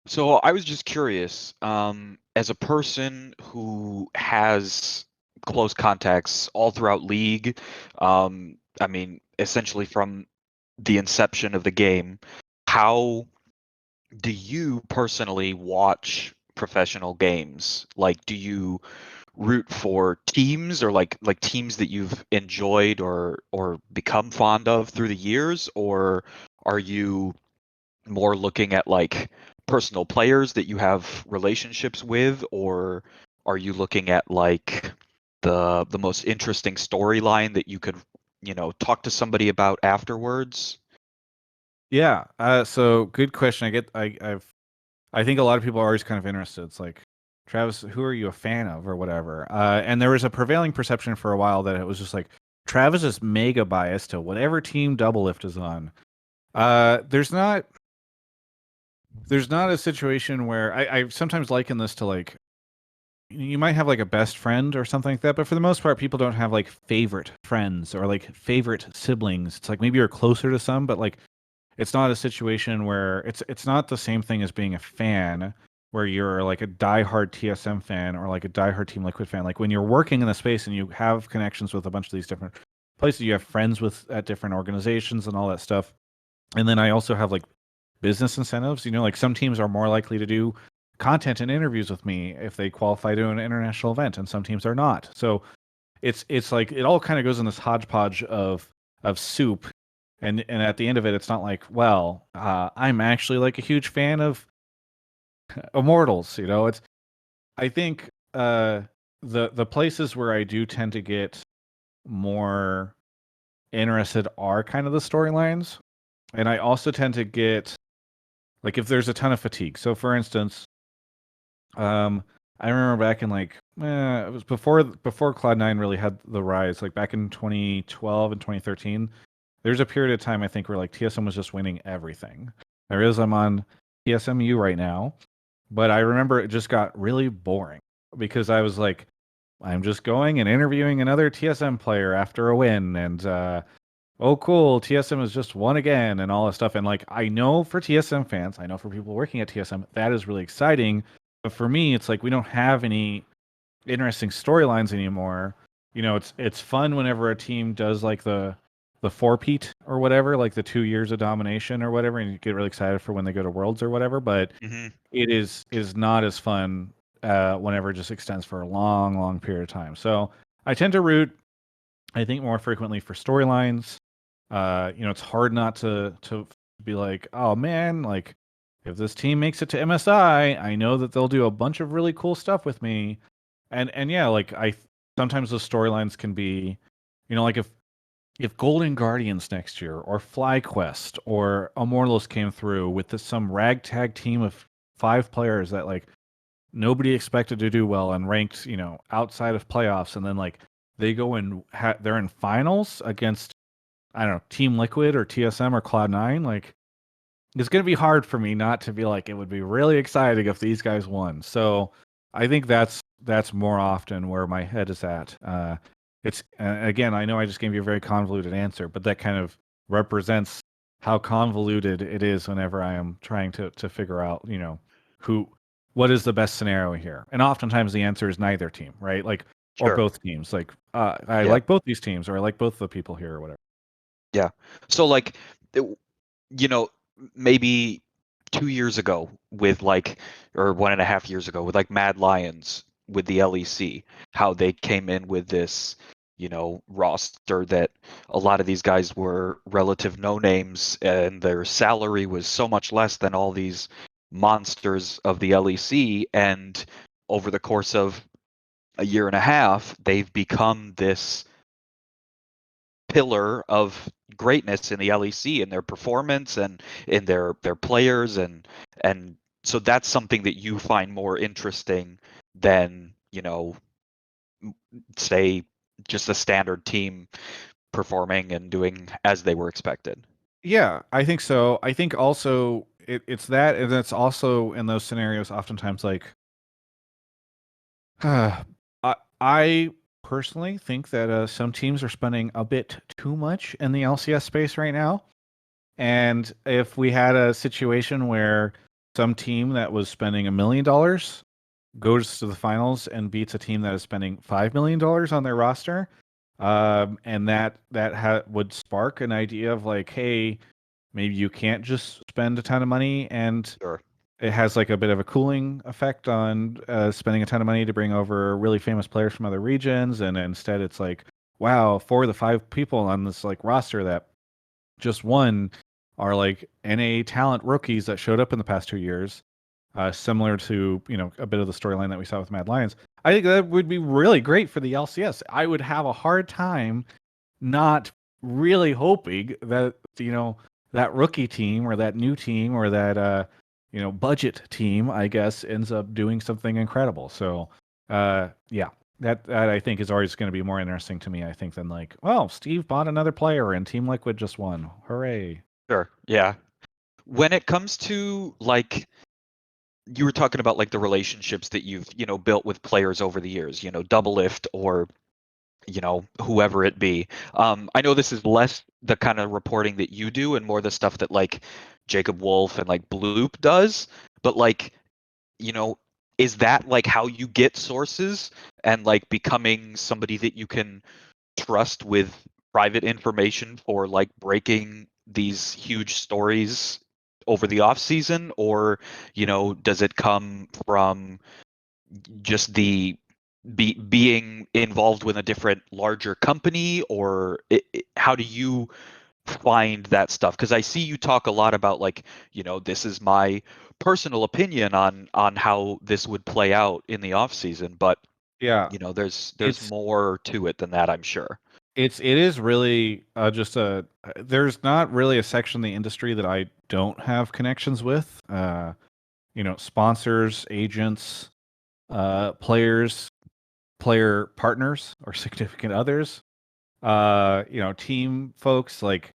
So I was just curious, as a person who has close contacts all throughout League, I mean, essentially from the inception of the game, how do you personally watch professional games? Like, do you root for teams or like teams that you've enjoyed or become fond of through the years, or are you more looking at like personal players that you have relationships with, or are you looking at like the most interesting storyline that you could, talk to somebody about afterwards? Yeah. So good question. I think a lot of people are always kind of interested. It's like, Travis, who are you a fan of or whatever? And there was a prevailing perception for a while that it was just like Travis is mega biased to whatever team Double Lift is on. There's not a situation where I sometimes liken this to like you might have like a best friend or something like that, but for the most part, people don't have like favorite friends or like favorite siblings. It's like maybe you're closer to some, but like it's not a situation where it's not the same thing as being a fan where you're like a diehard TSM fan or like a diehard Team Liquid fan. Like when you're working in the space and you have connections with a bunch of these different places, you have friends with at different organizations and all that stuff. And then I also have like business incentives. Like some teams are more likely to do content and interviews with me if they qualify to an international event, and some teams are not. So it's like it all kind of goes in this hodgepodge of soup, and at the end of it, it's not like, well, I'm actually like a huge fan of Immortals. It's I think the places where I do tend to get more interested are kind of the storylines, and I also tend to get like if there's a ton of fatigue. So for instance, I remember back in like it was before Cloud9 really had the rise, like back in 2012 and 2013. There's a period of time I think where like TSM was just winning everything. There is I'm on TSMU right now, but I remember it just got really boring because I was like, I'm just going and interviewing another TSM player after a win, and oh cool, TSM has just won again and all this stuff. And like I know for TSM fans, I know for people working at TSM, that is really exciting. But for me, it's like we don't have any interesting storylines anymore. It's fun whenever a team does like the four-peat or whatever, like the 2 years of domination or whatever, and you get really excited for when they go to Worlds or whatever. But Mm-hmm. it is not as fun whenever it just extends for a long, long period of time. So I tend to root, I think, more frequently for storylines. It's hard not to be like, oh man, like if this team makes it to MSI, I know that they'll do a bunch of really cool stuff with me. And yeah, like I sometimes those storylines can be, like if Golden Guardians next year or FlyQuest or Immortals came through with some ragtag team of 5 players that like nobody expected to do well and ranked, outside of playoffs, and then like they go and they're in finals against, I don't know, Team Liquid or TSM or Cloud9, like it's going to be hard for me not to be like, it would be really exciting if these guys won. So I think that's more often where my head is at. It's again, I know I just gave you a very convoluted answer, but that kind of represents how convoluted it is whenever I am trying to figure out, what is the best scenario here. And oftentimes the answer is neither team, right? Like, or Sure. both teams. Like, I Yeah. like both these teams, or I like both the people here, or whatever. Yeah. So like, you know, maybe 2 years ago with like, or 1.5 years ago with like Mad Lions with the LEC, how they came in with this, roster that a lot of these guys were relative no names and their salary was so much less than all these monsters of the LEC. And over the course of a year and a half, they've become this pillar of greatness in the LEC in their performance and in their players and so that's something that you find more interesting than, say just a standard team performing and doing as they were expected. Yeah, I think so. I think also it's that, and it's also in those scenarios oftentimes like, I I personally think that some teams are spending a bit too much in the LCS space right now. And if we had a situation where some team that was spending $1 million goes to the finals and beats a team that is spending $5 million on their roster, and that would spark an idea of like, hey, maybe you can't just spend a ton of money, and Sure. it has like a bit of a cooling effect on spending a ton of money to bring over really famous players from other regions, and instead it's like, wow, 4 of the 5 people on this like roster that just won are like NA talent rookies that showed up in the past 2 years, similar to a bit of the storyline that we saw with Mad Lions. I think that would be really great for the LCS. I would have a hard time not really hoping that that rookie team or that new team or that budget team, I guess, ends up doing something incredible. So yeah, that I think is always going to be more interesting to me, I think, than like, well, Steve bought another player and Team Liquid just won. Hooray. Sure. Yeah. When it comes to like, you were talking about like the relationships that you've built with players over the years, Double Lift or whoever it be. I know this is less the kind of reporting that you do and more the stuff that like Jacob Wolf and like Bloop does, but like, you know is that like how you get sources and like becoming somebody that you can trust with private information for like breaking these huge stories over the off season, or does it come from just being involved with a different larger company, or how do you find that stuff? Because I see you talk a lot about like, this is my personal opinion on how this would play out in the off season, but Yeah, there's it's more to it than that, I'm sure. it is really just a there's not really a section of the industry that I don't have connections with. Sponsors, agents, players, player partners or significant others, team folks like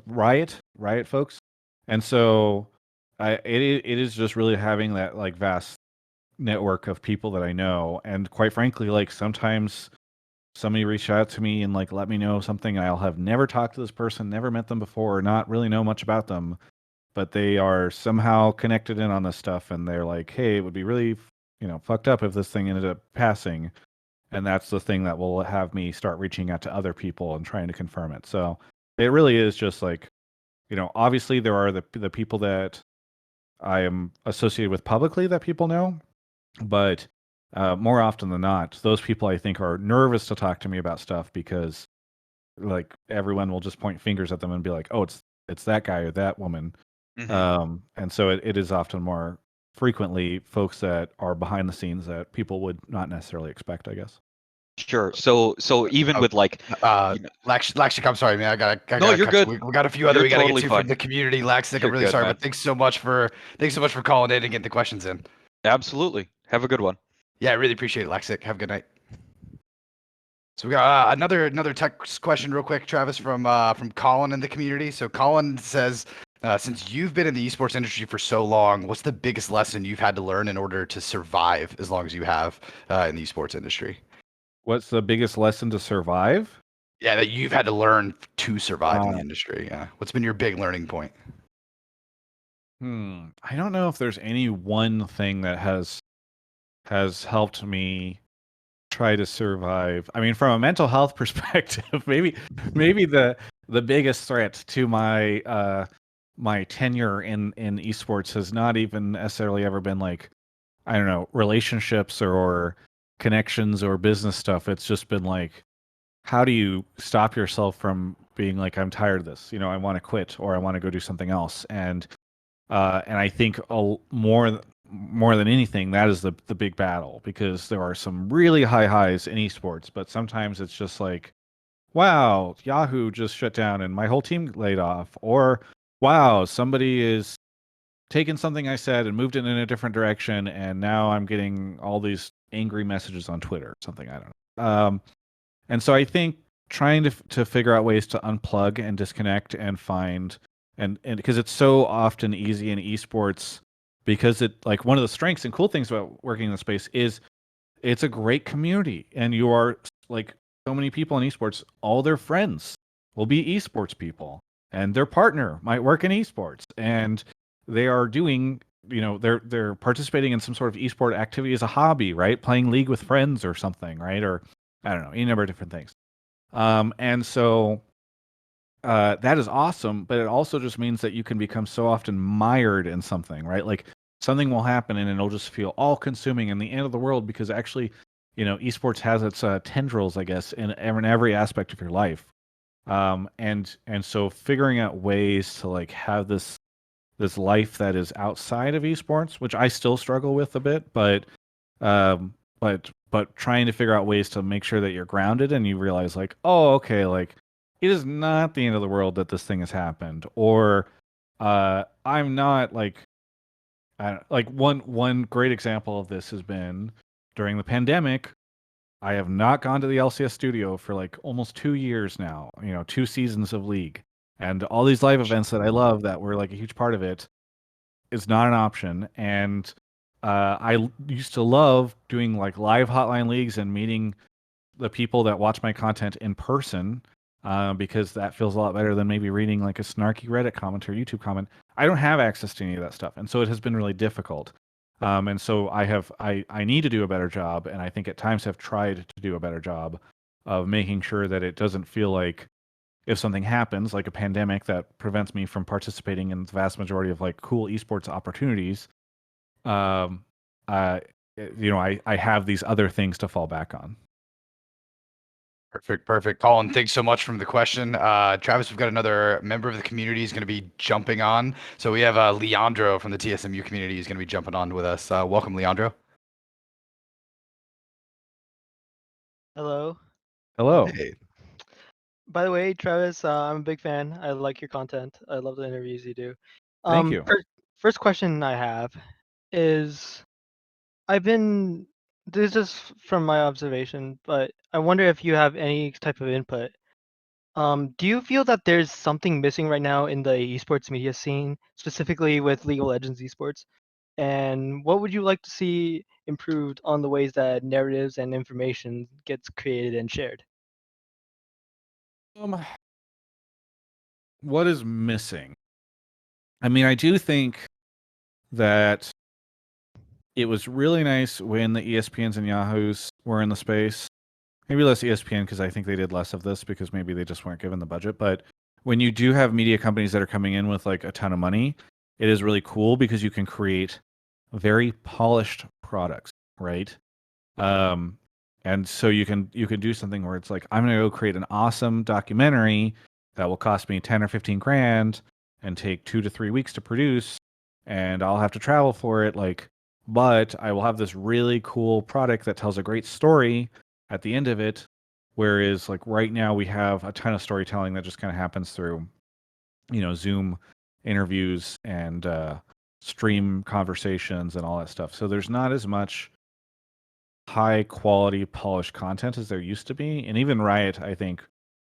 Riot folks. And so it is just really having that like vast network of people that I know. And quite frankly, like sometimes somebody reach out to me and like let me know something, and I'll have never talked to this person, never met them before, or not really know much about them, but they are somehow connected in on this stuff, and they're like, hey, it would be really fucked up if this thing ended up passing. And that's the thing that will have me start reaching out to other people and trying to confirm it. So it really is just like, obviously there are the people that I am associated with publicly that people know, but more often than not, those people I think are nervous to talk to me about stuff because like everyone will just point fingers at them and be like, oh, it's that guy or that woman. And so it is often more frequently folks that are behind the scenes that people would not necessarily expect, I guess. Sure. So even Oh, with like, Lexic, I'm sorry, man. I no, gotta you're cut you. good. We got a few other You're we gotta get totally to from fine. the community. Lexic, I'm You're really good, sorry, man. but thanks so much for calling in and getting the questions in. Absolutely. Have a good one. Yeah, I really appreciate it, Lexic. Have a good night. So we got another text question real quick, Travis, from Colin in the community. So Colin says, since you've been in the esports industry for so long, what's the biggest lesson you've had to learn in order to survive as long as you have in the esports industry? What's the biggest lesson to survive? Yeah, that you've had to learn to survive in the Uh, industry. Yeah, what's been your big learning point? I don't know if there's any one thing that has helped me try to survive. I mean, from a mental health perspective, maybe the biggest threat to my tenure in esports has not even necessarily ever been like, I don't know, relationships or connections or business stuff. It's just been like, how do you stop yourself from being like, I'm tired of this, I want to quit or I want to go do something else. And I think more than anything, that is the big battle, because there are some really high highs in esports, but sometimes it's just like, wow, Yahoo just shut down and my whole team laid off, or wow, somebody is taken something I said and moved it in a different direction, and now I'm getting all these angry messages on Twitter or something. I don't know. And so I think trying to figure out ways to unplug and disconnect and find and because it's so often easy in esports, because it, like, one of the strengths and cool things about working in the space is it's a great community, and you are like, so many people in esports, all their friends will be esports people, and their partner might work in esports, and they are doing, they're participating in some sort of esport activity as a hobby, right? Playing League with friends or something, right? Or I don't know, any number of different things. And so that is awesome, but it also just means that you can become so often mired in something, right? Like, something will happen and it'll just feel all consuming and the end of the world, because actually, esports has its tendrils, I guess, in every aspect of your life. And so figuring out ways to like have this life that is outside of esports, which I still struggle with a bit, um, but trying to figure out ways to make sure that you're grounded and you realize like, oh, okay, like, it is not the end of the world that this thing has happened, or I'm not like, like one great example of this has been during the pandemic. I have not gone to the LCS studio for like almost 2 years now, 2 seasons of League, and all these live events that I love that were like a huge part of it is not an option. And used to love doing like live hotline leagues and meeting the people that watch my content in person, because that feels a lot better than maybe reading like a snarky Reddit comment or YouTube comment. I don't have access to any of that stuff, and so it has been really difficult. And so I need to do a better job, and I think at times have tried to do a better job of making sure that it doesn't feel like, if something happens, like a pandemic that prevents me from participating in the vast majority of like cool esports opportunities, um, I have these other things to fall back on. Perfect. Colin, thanks so much for the question. Travis, we've got another member of the community is going to be jumping on. So we have Leandro from the TSMU community is going to be jumping on with us. Welcome, Leandro. Hello. Hello. Hey. By the way, Travis, I'm a big fan. I like your content. I love the interviews you do. Thank you. First question I have is, this is just from my observation, but I wonder if you have any type of input. Do you feel that there's something missing right now in the esports media scene, specifically with League of Legends esports? And what would you like to see improved on the ways that narratives and information gets created and shared? What is missing? I mean, I do think that it was really nice when the ESPNs and Yahoos were in the space. Maybe less ESPN, because I think they did less of this because maybe they just weren't given the budget. But when you do have media companies that are coming in with like a ton of money, it is really cool because you can create very polished products, right? And so you can do something where it's like, I'm going to go create an awesome documentary that will cost me 10 or 15 grand and take 2 to 3 weeks to produce, and I'll have to travel for it, like, but I will have this really cool product that tells a great story at the end of it. Whereas like right now we have a ton of storytelling that just kind of happens through, Zoom interviews and stream conversations and all that stuff. So there's not as much high quality polished content as there used to be. And even Riot, I think,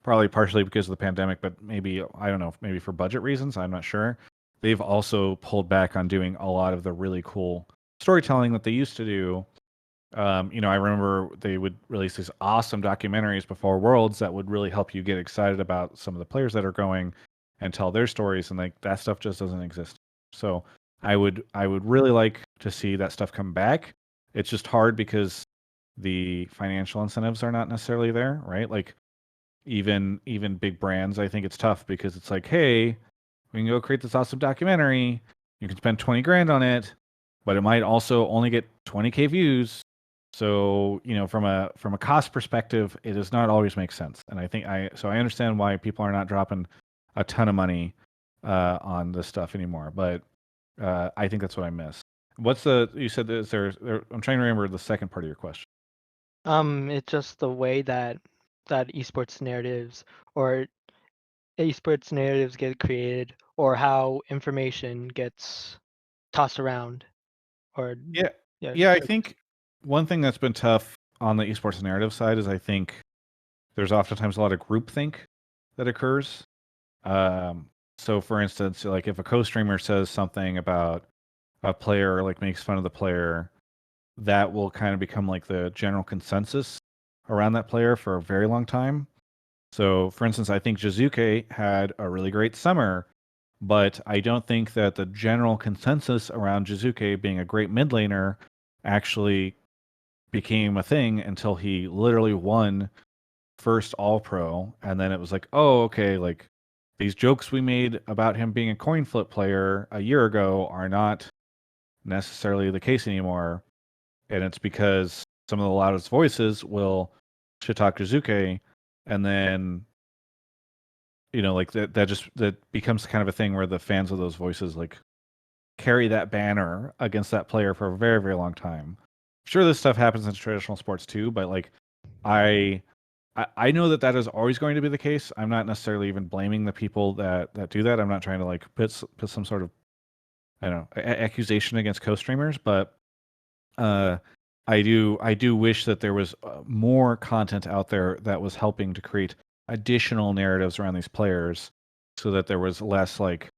probably partially because of the pandemic, but maybe, I don't know, maybe for budget reasons, I'm not sure, they've also pulled back on doing a lot of the really cool storytelling that they used to do. I remember they would release these awesome documentaries before Worlds that would really help you get excited about some of the players that are going and tell their stories, and like that stuff just doesn't exist. So I would really like to see that stuff come back. It's just hard because the financial incentives are not necessarily there, right? Like even big brands, I think it's tough because it's like, hey, we can go create this awesome documentary. You can spend 20 grand on it, but it might also only get 20K views. So, from a cost perspective, it does not always make sense. And I understand why people are not dropping a ton of money on this stuff anymore. But I think that's what I miss. You said I'm trying to remember the second part of your question. It's just the way that esports narratives or esports narratives get created, or how information gets tossed around, or Yeah. yeah. Yeah, I think one thing that's been tough on the esports narrative side is I think there's oftentimes a lot of groupthink that occurs. So for instance, like if a co-streamer says something about a player, or like makes fun of the player, that will kind of become like the general consensus around that player for a very long time. So for instance, I think Jizuke had a really great summer, but I don't think that the general consensus around Jizuke being a great mid laner actually became a thing until he literally won first All Pro, and then it was like, oh, okay, like these jokes we made about him being a coin flip player a year ago are not necessarily the case anymore, and it's because some of the loudest voices will shit talk Jizuke, and then like that becomes kind of a thing where the fans of those voices like carry that banner against that player for a very, very long time. Sure, this stuff happens in traditional sports too, but like I know that is always going to be the case. I'm not necessarily even blaming the people that do that. I'm not trying to like put some sort of, I don't know, accusation against co-streamers, but I do wish that there was more content out there that was helping to create additional narratives around these players, so that there was less like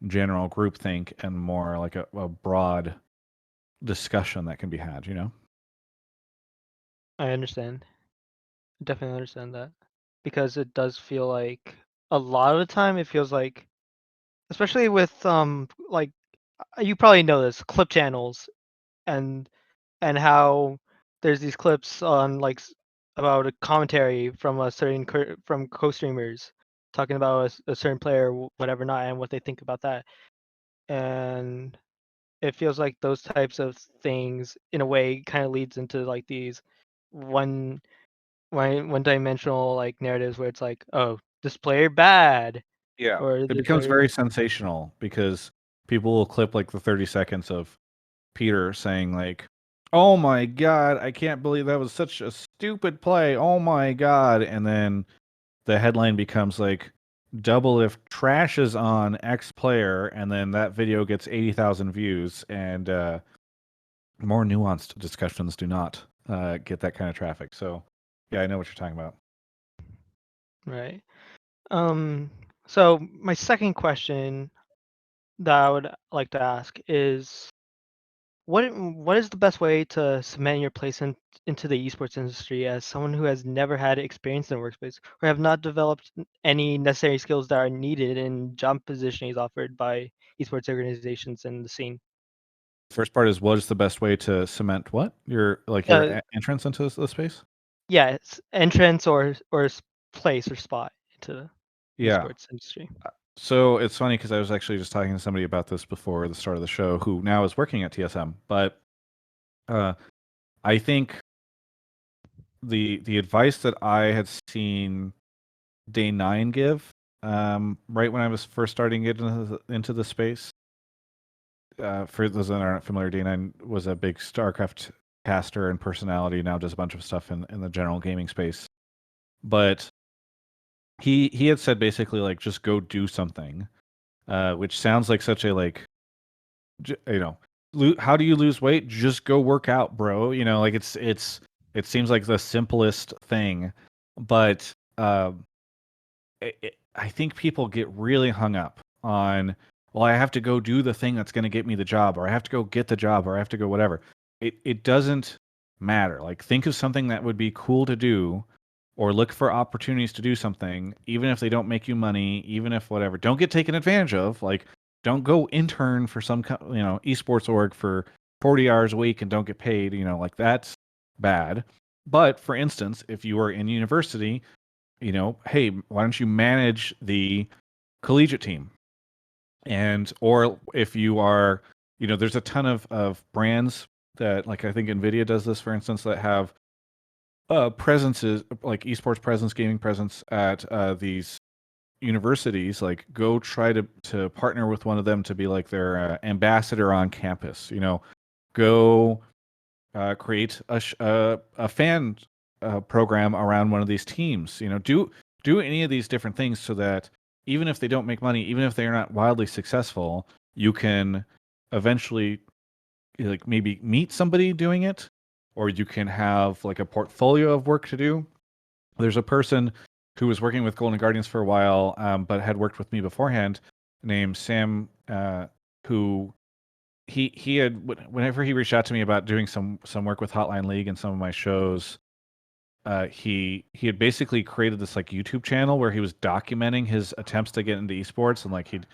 general groupthink and more like a broad discussion that can be had. I understand. Definitely understand that, because it does feel like a lot of the time it feels like, especially with like you probably know this, clip channels, and how there's these clips on like about a commentary from a certain from co-streamers talking about a certain player, whatever not, and what they think about that. And it feels like those types of things in a way kind of leads into like these one one dimensional like narratives where it's like, oh, this player bad, Yeah. or It this becomes player. very sensational because people will clip like the 30 seconds of Peter saying like, "Oh my god, I can't believe that was such a stupid play. Oh my god." And then the headline becomes like, "Double if trash is on X player," and then that video gets 80,000 views, and more nuanced discussions do not get that kind of traffic. So, yeah, I know what you're talking about. Right. So my second question that I would like to ask is, what is the best way to cement your place into the esports industry as someone who has never had experience in the workspace, or have not developed any necessary skills that are needed in job positionings offered by esports organizations in the scene? First part is, what is the best way to cement what? Your Uh, entrance into the space? yeah, it's entrance or place or spot into the Yeah. esports industry. So it's funny because I was actually just talking to somebody about this before the start of the show, who now is working at TSM. But uh, I think the advice that I had seen Day9 give, right when I was first starting to get into the space, for those that aren't familiar, Day9 was a big StarCraft caster and personality. Now does a bunch of stuff in the general gaming space. But he had said basically like, just go do something, which sounds like such a like, you know, how do you lose weight? Just go work out, bro. Like it seems like the simplest thing, but I think people get really hung up on, well, I have to go do the thing that's going to get me the job, or I have to go get the job, or I have to go whatever. It doesn't matter. Like, think of something that would be cool to do, or look for opportunities to do something, even if they don't make you money, even if whatever. Don't get taken advantage of. Like, don't go intern for some esports org for 40 hours a week and don't get paid. Like that's bad. But for instance, if you are in university, hey, why don't you manage the collegiate team? And or if you are, there's a ton of brands that, like, I think Nvidia does this, for instance, that have presences, like esports presence, gaming presence at these universities. Like, go try to partner with one of them to be like their ambassador on campus. Go create a fan program around one of these teams. Do any of these different things so that even if they don't make money, even if they're not wildly successful, you can eventually, like, maybe meet somebody doing it, or you can have like a portfolio of work to do. There's a person who was working with Golden Guardians for a while, but had worked with me beforehand, named Sam, who he had, whenever he reached out to me about doing some work with Hotline League and some of my shows, he had basically created this like YouTube channel where he was documenting his attempts to get into esports, and like he'd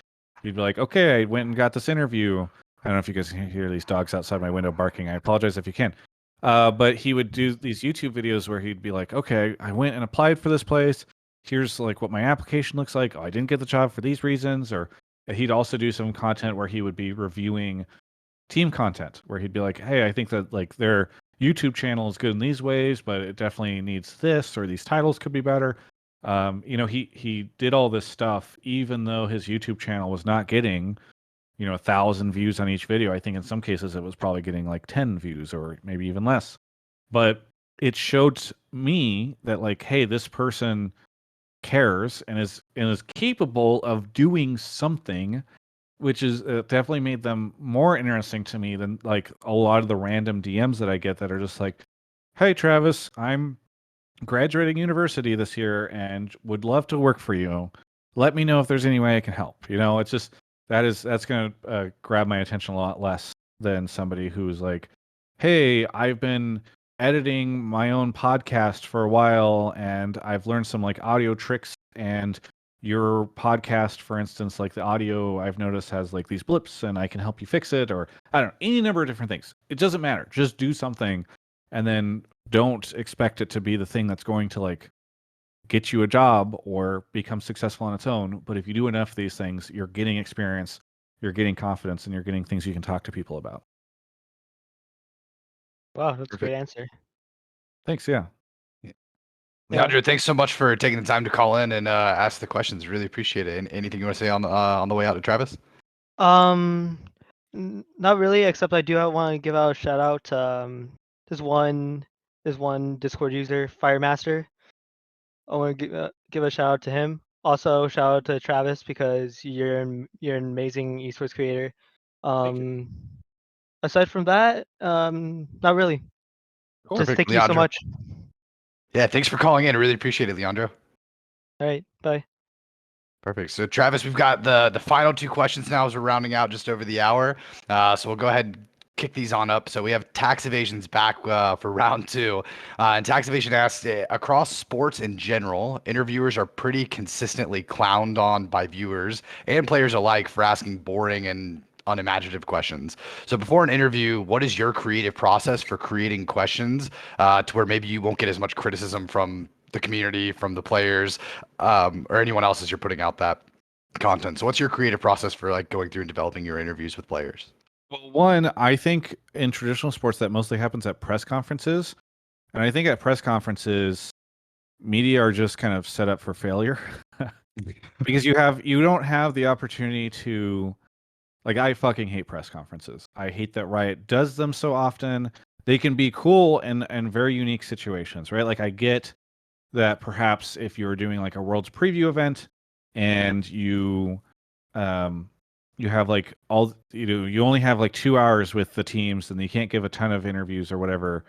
be like, okay, I went and got this interview. I don't know if you guys can hear these dogs outside my window barking. I apologize if you can. But he would do these YouTube videos where he'd be like, okay, I went and applied for this place. Here's like what my application looks like. Oh, I didn't get the job for these reasons. Or he'd also do some content where he would be reviewing team content, where he'd be like, hey, I think that like their YouTube channel is good in these ways, but it definitely needs this, or these titles could be better. He did all this stuff even though his YouTube channel was not getting 1,000 views on each video. I think in some cases it was probably getting like 10 views or maybe even less. But it showed me that, like, hey, this person cares and is capable of doing something, which is definitely made them more interesting to me than like a lot of the random DMs that I get that are just like, hey, Travis, I'm graduating university this year and would love to work for you. Let me know if there's any way I can help. It's just that's going to grab my attention a lot less than somebody who's like, hey, I've been editing my own podcast for a while and I've learned some like audio tricks, and your podcast, for instance, like the audio I've noticed has like these blips and I can help you fix it, or I don't know, any number of different things. It doesn't matter. Just do something, and then don't expect it to be the thing that's going to like get you a job or become successful on its own. But if you do enough of these things, you're getting experience, you're getting confidence, and you're getting things you can talk to people about. Wow, that's a Perfect. great answer. Thanks. Yeah. Yeah. Leandro, thanks so much for taking the time to call in and ask the questions. Really appreciate it. And anything you want to say on the way out to Travis? Not really, except I do want to give out a shout out to this one Discord user, Firemaster. I want to give a shout out to him. Also, shout out to Travis because you're an amazing esports creator. Aside from that, not really. Cool. Just Perfect, thank you so Leandro. much. Yeah, thanks for calling in. I really appreciate it, Leandro. All right, bye. Perfect. So, Travis, we've got the final two questions now as we're rounding out just over the hour. So we'll go ahead and kick these on up. So we have tax evasions back for round two. And tax evasion asks, across sports in general, interviewers are pretty consistently clowned on by viewers and players alike for asking boring and unimaginative questions. So before an interview, what is your creative process for creating questions to where maybe you won't get as much criticism from the community, from the players, or anyone else as you're putting out that content? So what's your creative process for like going through and developing your interviews with players? Well, one, I think in traditional sports that mostly happens at press conferences. And I think at press conferences, media are just kind of set up for failure because you don't have the opportunity to, like, I fucking hate press conferences. I hate that Riot does them so often. They can be cool and very unique situations, right? Like, I get that perhaps if you're doing like a World's preview event and you have like you only have like 2 hours with the teams and you can't give a ton of interviews or whatever,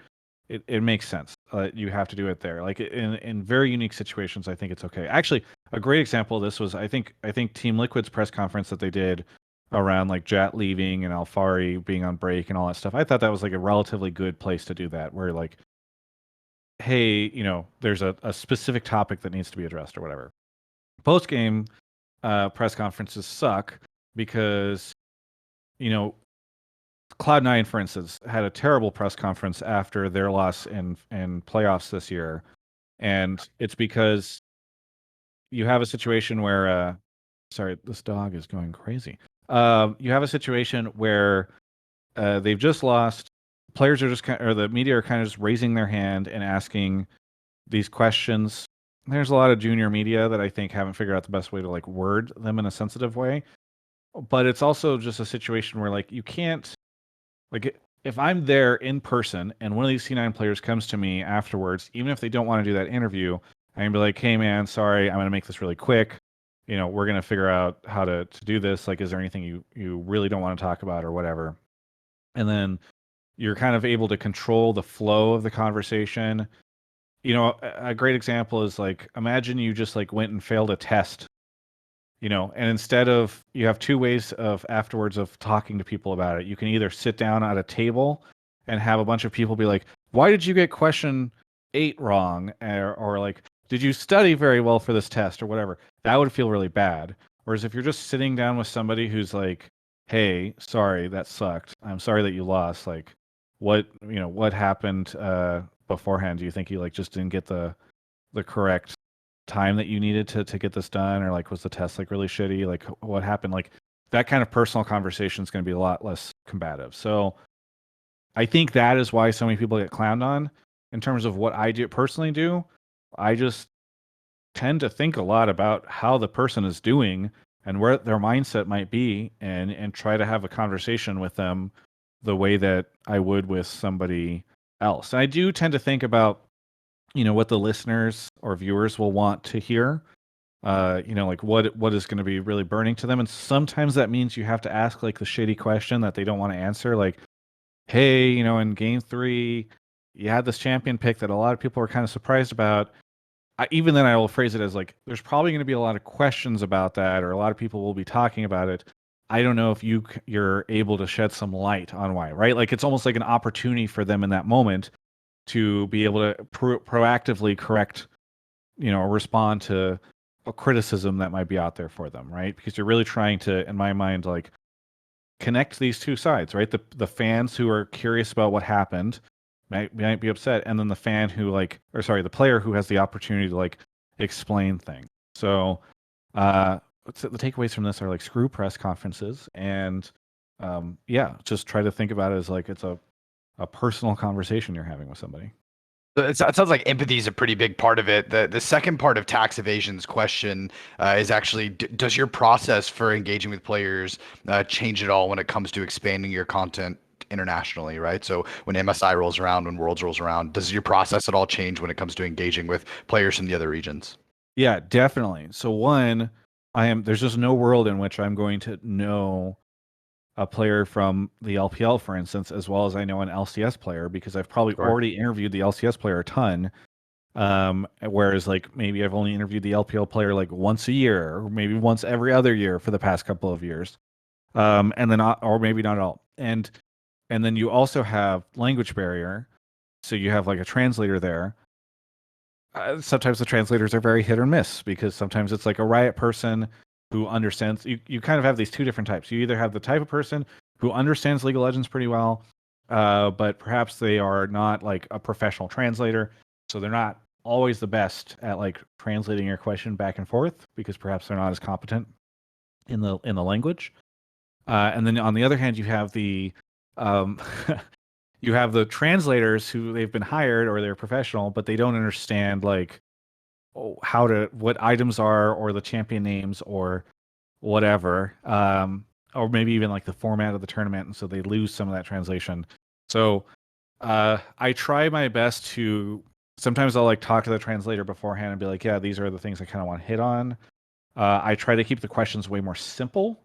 it makes sense. You have to do it there. Like in very unique situations, I think it's okay. Actually, a great example of this was I think Team Liquid's press conference that they did around like Jat leaving and Alfari being on break and all that stuff. I thought that was like a relatively good place to do that, where like, hey, there's a specific topic that needs to be addressed or whatever. Post game press conferences suck because Cloud9, for instance, had a terrible press conference after their loss in playoffs this year, and it's because you have a situation where sorry, this dog is going crazy. You have a situation where they've just lost. Players are just or the media are kind of just raising their hand and asking these questions. There's a lot of junior media that I think haven't figured out the best way to like word them in a sensitive way. But it's also just a situation where like you can't like if I'm there in person and one of these C9 players comes to me afterwards, even if they don't want to do that interview, I can be like, "Hey man, sorry, I'm going to make this really quick. You know, we're going to figure out how to do this. Like, is there anything you really don't want to talk about or whatever?" And then you're kind of able to control the flow of the conversation. You know, a great example is like, imagine you just like went and failed a test, you know, and instead of, you have two ways of afterwards of talking to people about it. You can either sit down at a table and have a bunch of people be like, "Why did you get question 8 wrong?" Or like, "Did you study very well for this test?" or whatever. That would feel really bad. Whereas if you're just sitting down with somebody who's like, "Hey, sorry, that sucked. I'm sorry that you lost. Like, what happened beforehand? Do you think you like just didn't get the correct time that you needed to get this done, or like was the test like really shitty? Like what happened?" Like that kind of personal conversation is going to be a lot less combative. So I think that is why so many people get clowned on. In terms of what I personally do, I just tend to think a lot about how the person is doing and where their mindset might be, and try to have a conversation with them the way that I would with somebody else. And I do tend to think about, you know, what the listeners or viewers will want to hear. You know, like what is going to be really burning to them. And sometimes that means you have to ask like the shitty question that they don't want to answer. Like, "Hey, you know, in game 3, you had this champion pick that a lot of people were kind of surprised about." Even then, I will phrase it as like, "There's probably going to be a lot of questions about that, or a lot of people will be talking about it. I don't know if you're able to shed some light on why," right? Like it's almost like an opportunity for them in that moment to be able to proactively correct, you know, or respond to a criticism that might be out there for them, right? Because you're really trying to, in my mind, like connect these two sides, right? The fans who are curious about what happened might be upset, and then the fan who like, or sorry, the player who has the opportunity to like explain things. So the takeaways from this are like, screw press conferences, and yeah, just try to think about it as like it's a personal conversation you're having with somebody. It sounds like empathy is a pretty big part of it. The second part of tax evasion's question is actually, does your process for engaging with players change at all when it comes to expanding your content internationally, right? So when MSI rolls around, when Worlds rolls around, does your process at all change when it comes to engaging with players from the other regions? Yeah, definitely. So one, there's just no world in which I'm going to know a player from the LPL, for instance, as well as I know an LCS player, because I've probably Sure. already interviewed the LCS player a ton. Whereas like maybe I've only interviewed the LPL player like once a year, or maybe once every other year for the past couple of years. And then or maybe not at all. And then you also have language barrier. So you have like a translator there. Sometimes the translators are very hit or miss, because sometimes it's like a Riot person who understands. You kind of have these two different types. You either have the type of person who understands League of Legends pretty well, but perhaps they are not like a professional translator, so they're not always the best at like translating your question back and forth, because perhaps they're not as competent in the language. And then on the other hand, you have the um, you have the translators who they've been hired or they're professional, but they don't understand like what items are, or the champion names, or whatever, or maybe even like the format of the tournament, and so they lose some of that translation. So I try my best to, sometimes I'll like talk to the translator beforehand and be like, "Yeah, these are the things I kind of want to hit on." I try to keep the questions way more simple,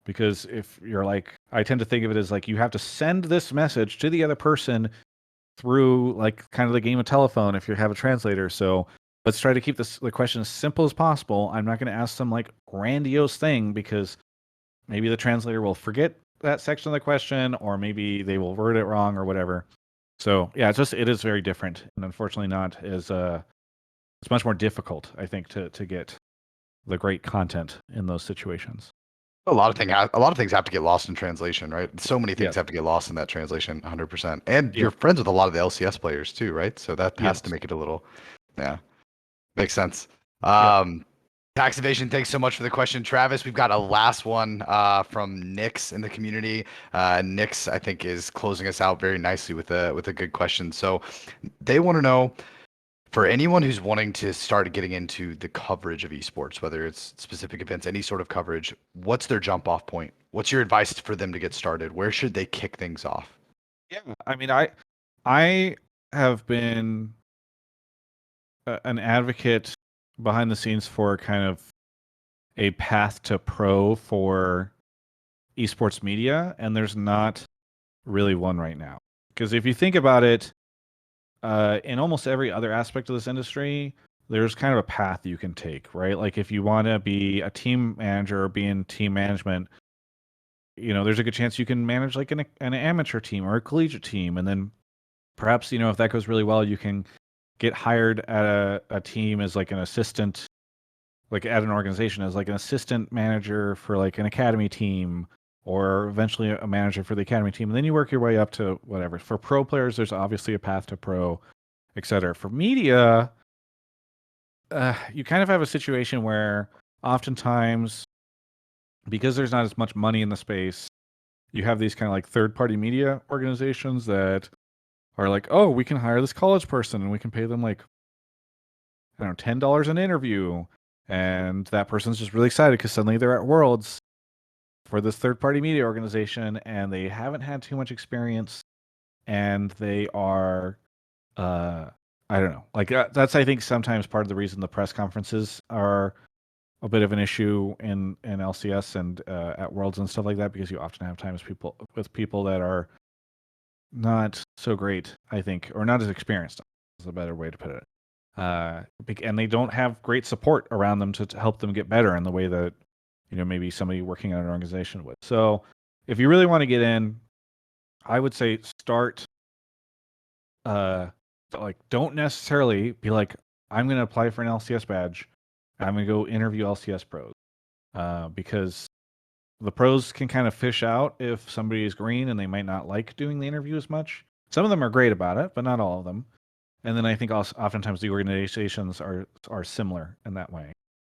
because if you're like, I tend to think of it as like you have to send this message to the other person through like kind of the game of telephone if you have a translator. So let's try to keep the question as simple as possible. I'm not going to ask some like grandiose thing, because maybe the translator will forget that section of the question, or maybe they will word it wrong or whatever. So yeah, it is very different, and unfortunately not as it's much more difficult, I think, to get the great content in those situations. A lot of things have to get lost in translation, right? So many things Yes. have to get lost in that translation, 100%. And Yeah. you're friends with a lot of the LCS players too, right? So that has to Yes. make it a little, yeah, makes sense. Yep. Tax evasion, thanks so much for the question, Travis. We've got a last one from Nix in the community. Nix, I think, is closing us out very nicely with a good question. So they want to know, for anyone who's wanting to start getting into the coverage of esports, whether it's specific events, any sort of coverage, what's their jump off point? What's your advice for them to get started? Where should they kick things off? Yeah. I mean, I have been an advocate behind the scenes for kind of a path to pro for esports media, and there's not really one right now. Because if you think about it, in almost every other aspect of this industry, there's kind of a path you can take, right? Like if you want to be a team manager or be in team management, there's a good chance you can manage like an amateur team or a collegiate team, and then perhaps if that goes really well, you can get hired at a team as like an assistant, like at an organization as like an assistant manager for like an academy team, or eventually a manager for the academy team, and then you work your way up to whatever. For pro players, there's obviously a path to pro, etc. For media, you kind of have a situation where oftentimes, because there's not as much money in the space, you have these kind of like third-party media organizations that are like, oh, we can hire this college person and we can pay them like, I don't know, $10 an interview. And that person's just really excited because suddenly they're at Worlds for this third-party media organization and they haven't had too much experience, and they are, I don't know. Like that's, I think, sometimes part of the reason the press conferences are a bit of an issue in LCS and at Worlds and stuff like that, because you often have times with people that are not so great, I think, or not as experienced, is a better way to put it. And they don't have great support around them to help them get better in the way that maybe somebody working at an organization would. So if you really want to get in, I would say start. Like, don't necessarily be like, I'm going to apply for an LCS badge. I'm going to go interview LCS pros, because the pros can kind of fish out if somebody is green and they might not like doing the interview as much. Some of them are great about it, but not all of them. And then I think also oftentimes the organizations are similar in that way.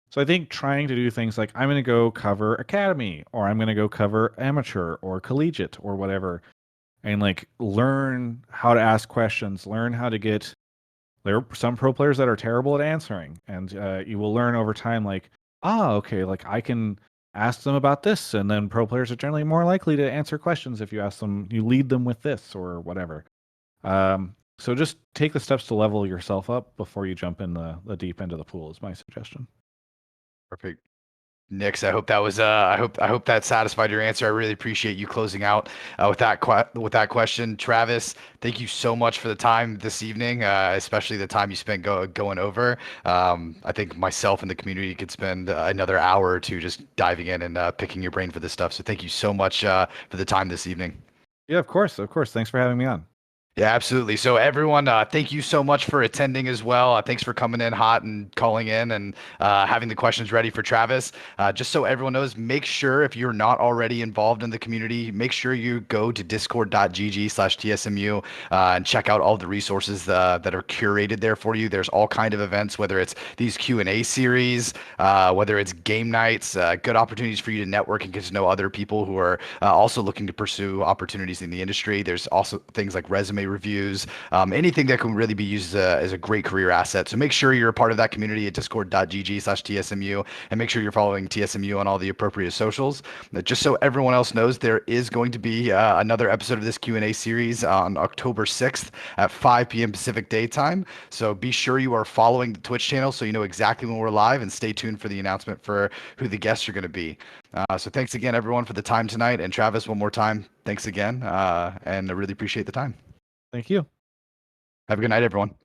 So I think trying to do things like, I'm going to go cover academy, or I'm going to go cover amateur or collegiate or whatever, and like learn how to ask questions, learn how to get. There are some pro players that are terrible at answering, and you will learn over time, like, okay, like I can ask them about this, and then pro players are generally more likely to answer questions if you ask them, you lead them with this or whatever. So just take the steps to level yourself up before you jump in the deep end of the pool is my suggestion. Perfect. Nix, I hope that was I hope that satisfied your answer. I really appreciate you closing out with that question. Travis, thank you so much for the time this evening, especially the time you spent going over. I think myself and the community could spend another hour or two just diving in and picking your brain for this stuff. So thank you so much for the time this evening. Yeah, of course. Thanks for having me on. Yeah, absolutely. So everyone, thank you so much for attending as well. Thanks for coming in hot and calling in and having the questions ready for Travis. Just so everyone knows, make sure if you're not already involved in the community, make sure you go to discord.gg/TSMU and check out all the resources that are curated there for you. There's all kind of events, whether it's these Q&A series, whether it's game nights, good opportunities for you to network and get to know other people who are also looking to pursue opportunities in the industry. There's also things like resume reviews, anything that can really be used as a great career asset. So make sure you're a part of that community at discord.gg/TSMU, and make sure you're following TSMU on all the appropriate socials. Just so everyone else knows, there is going to be another episode of this Q&A series on October 6th at 5 p.m. Pacific Daytime. So be sure you are following the Twitch channel so you know exactly when we're live, and stay tuned for the announcement for who the guests are going to be. So thanks again, everyone, for the time tonight. And Travis, one more time, thanks again. And I really appreciate the time. Thank you. Have a good night, everyone.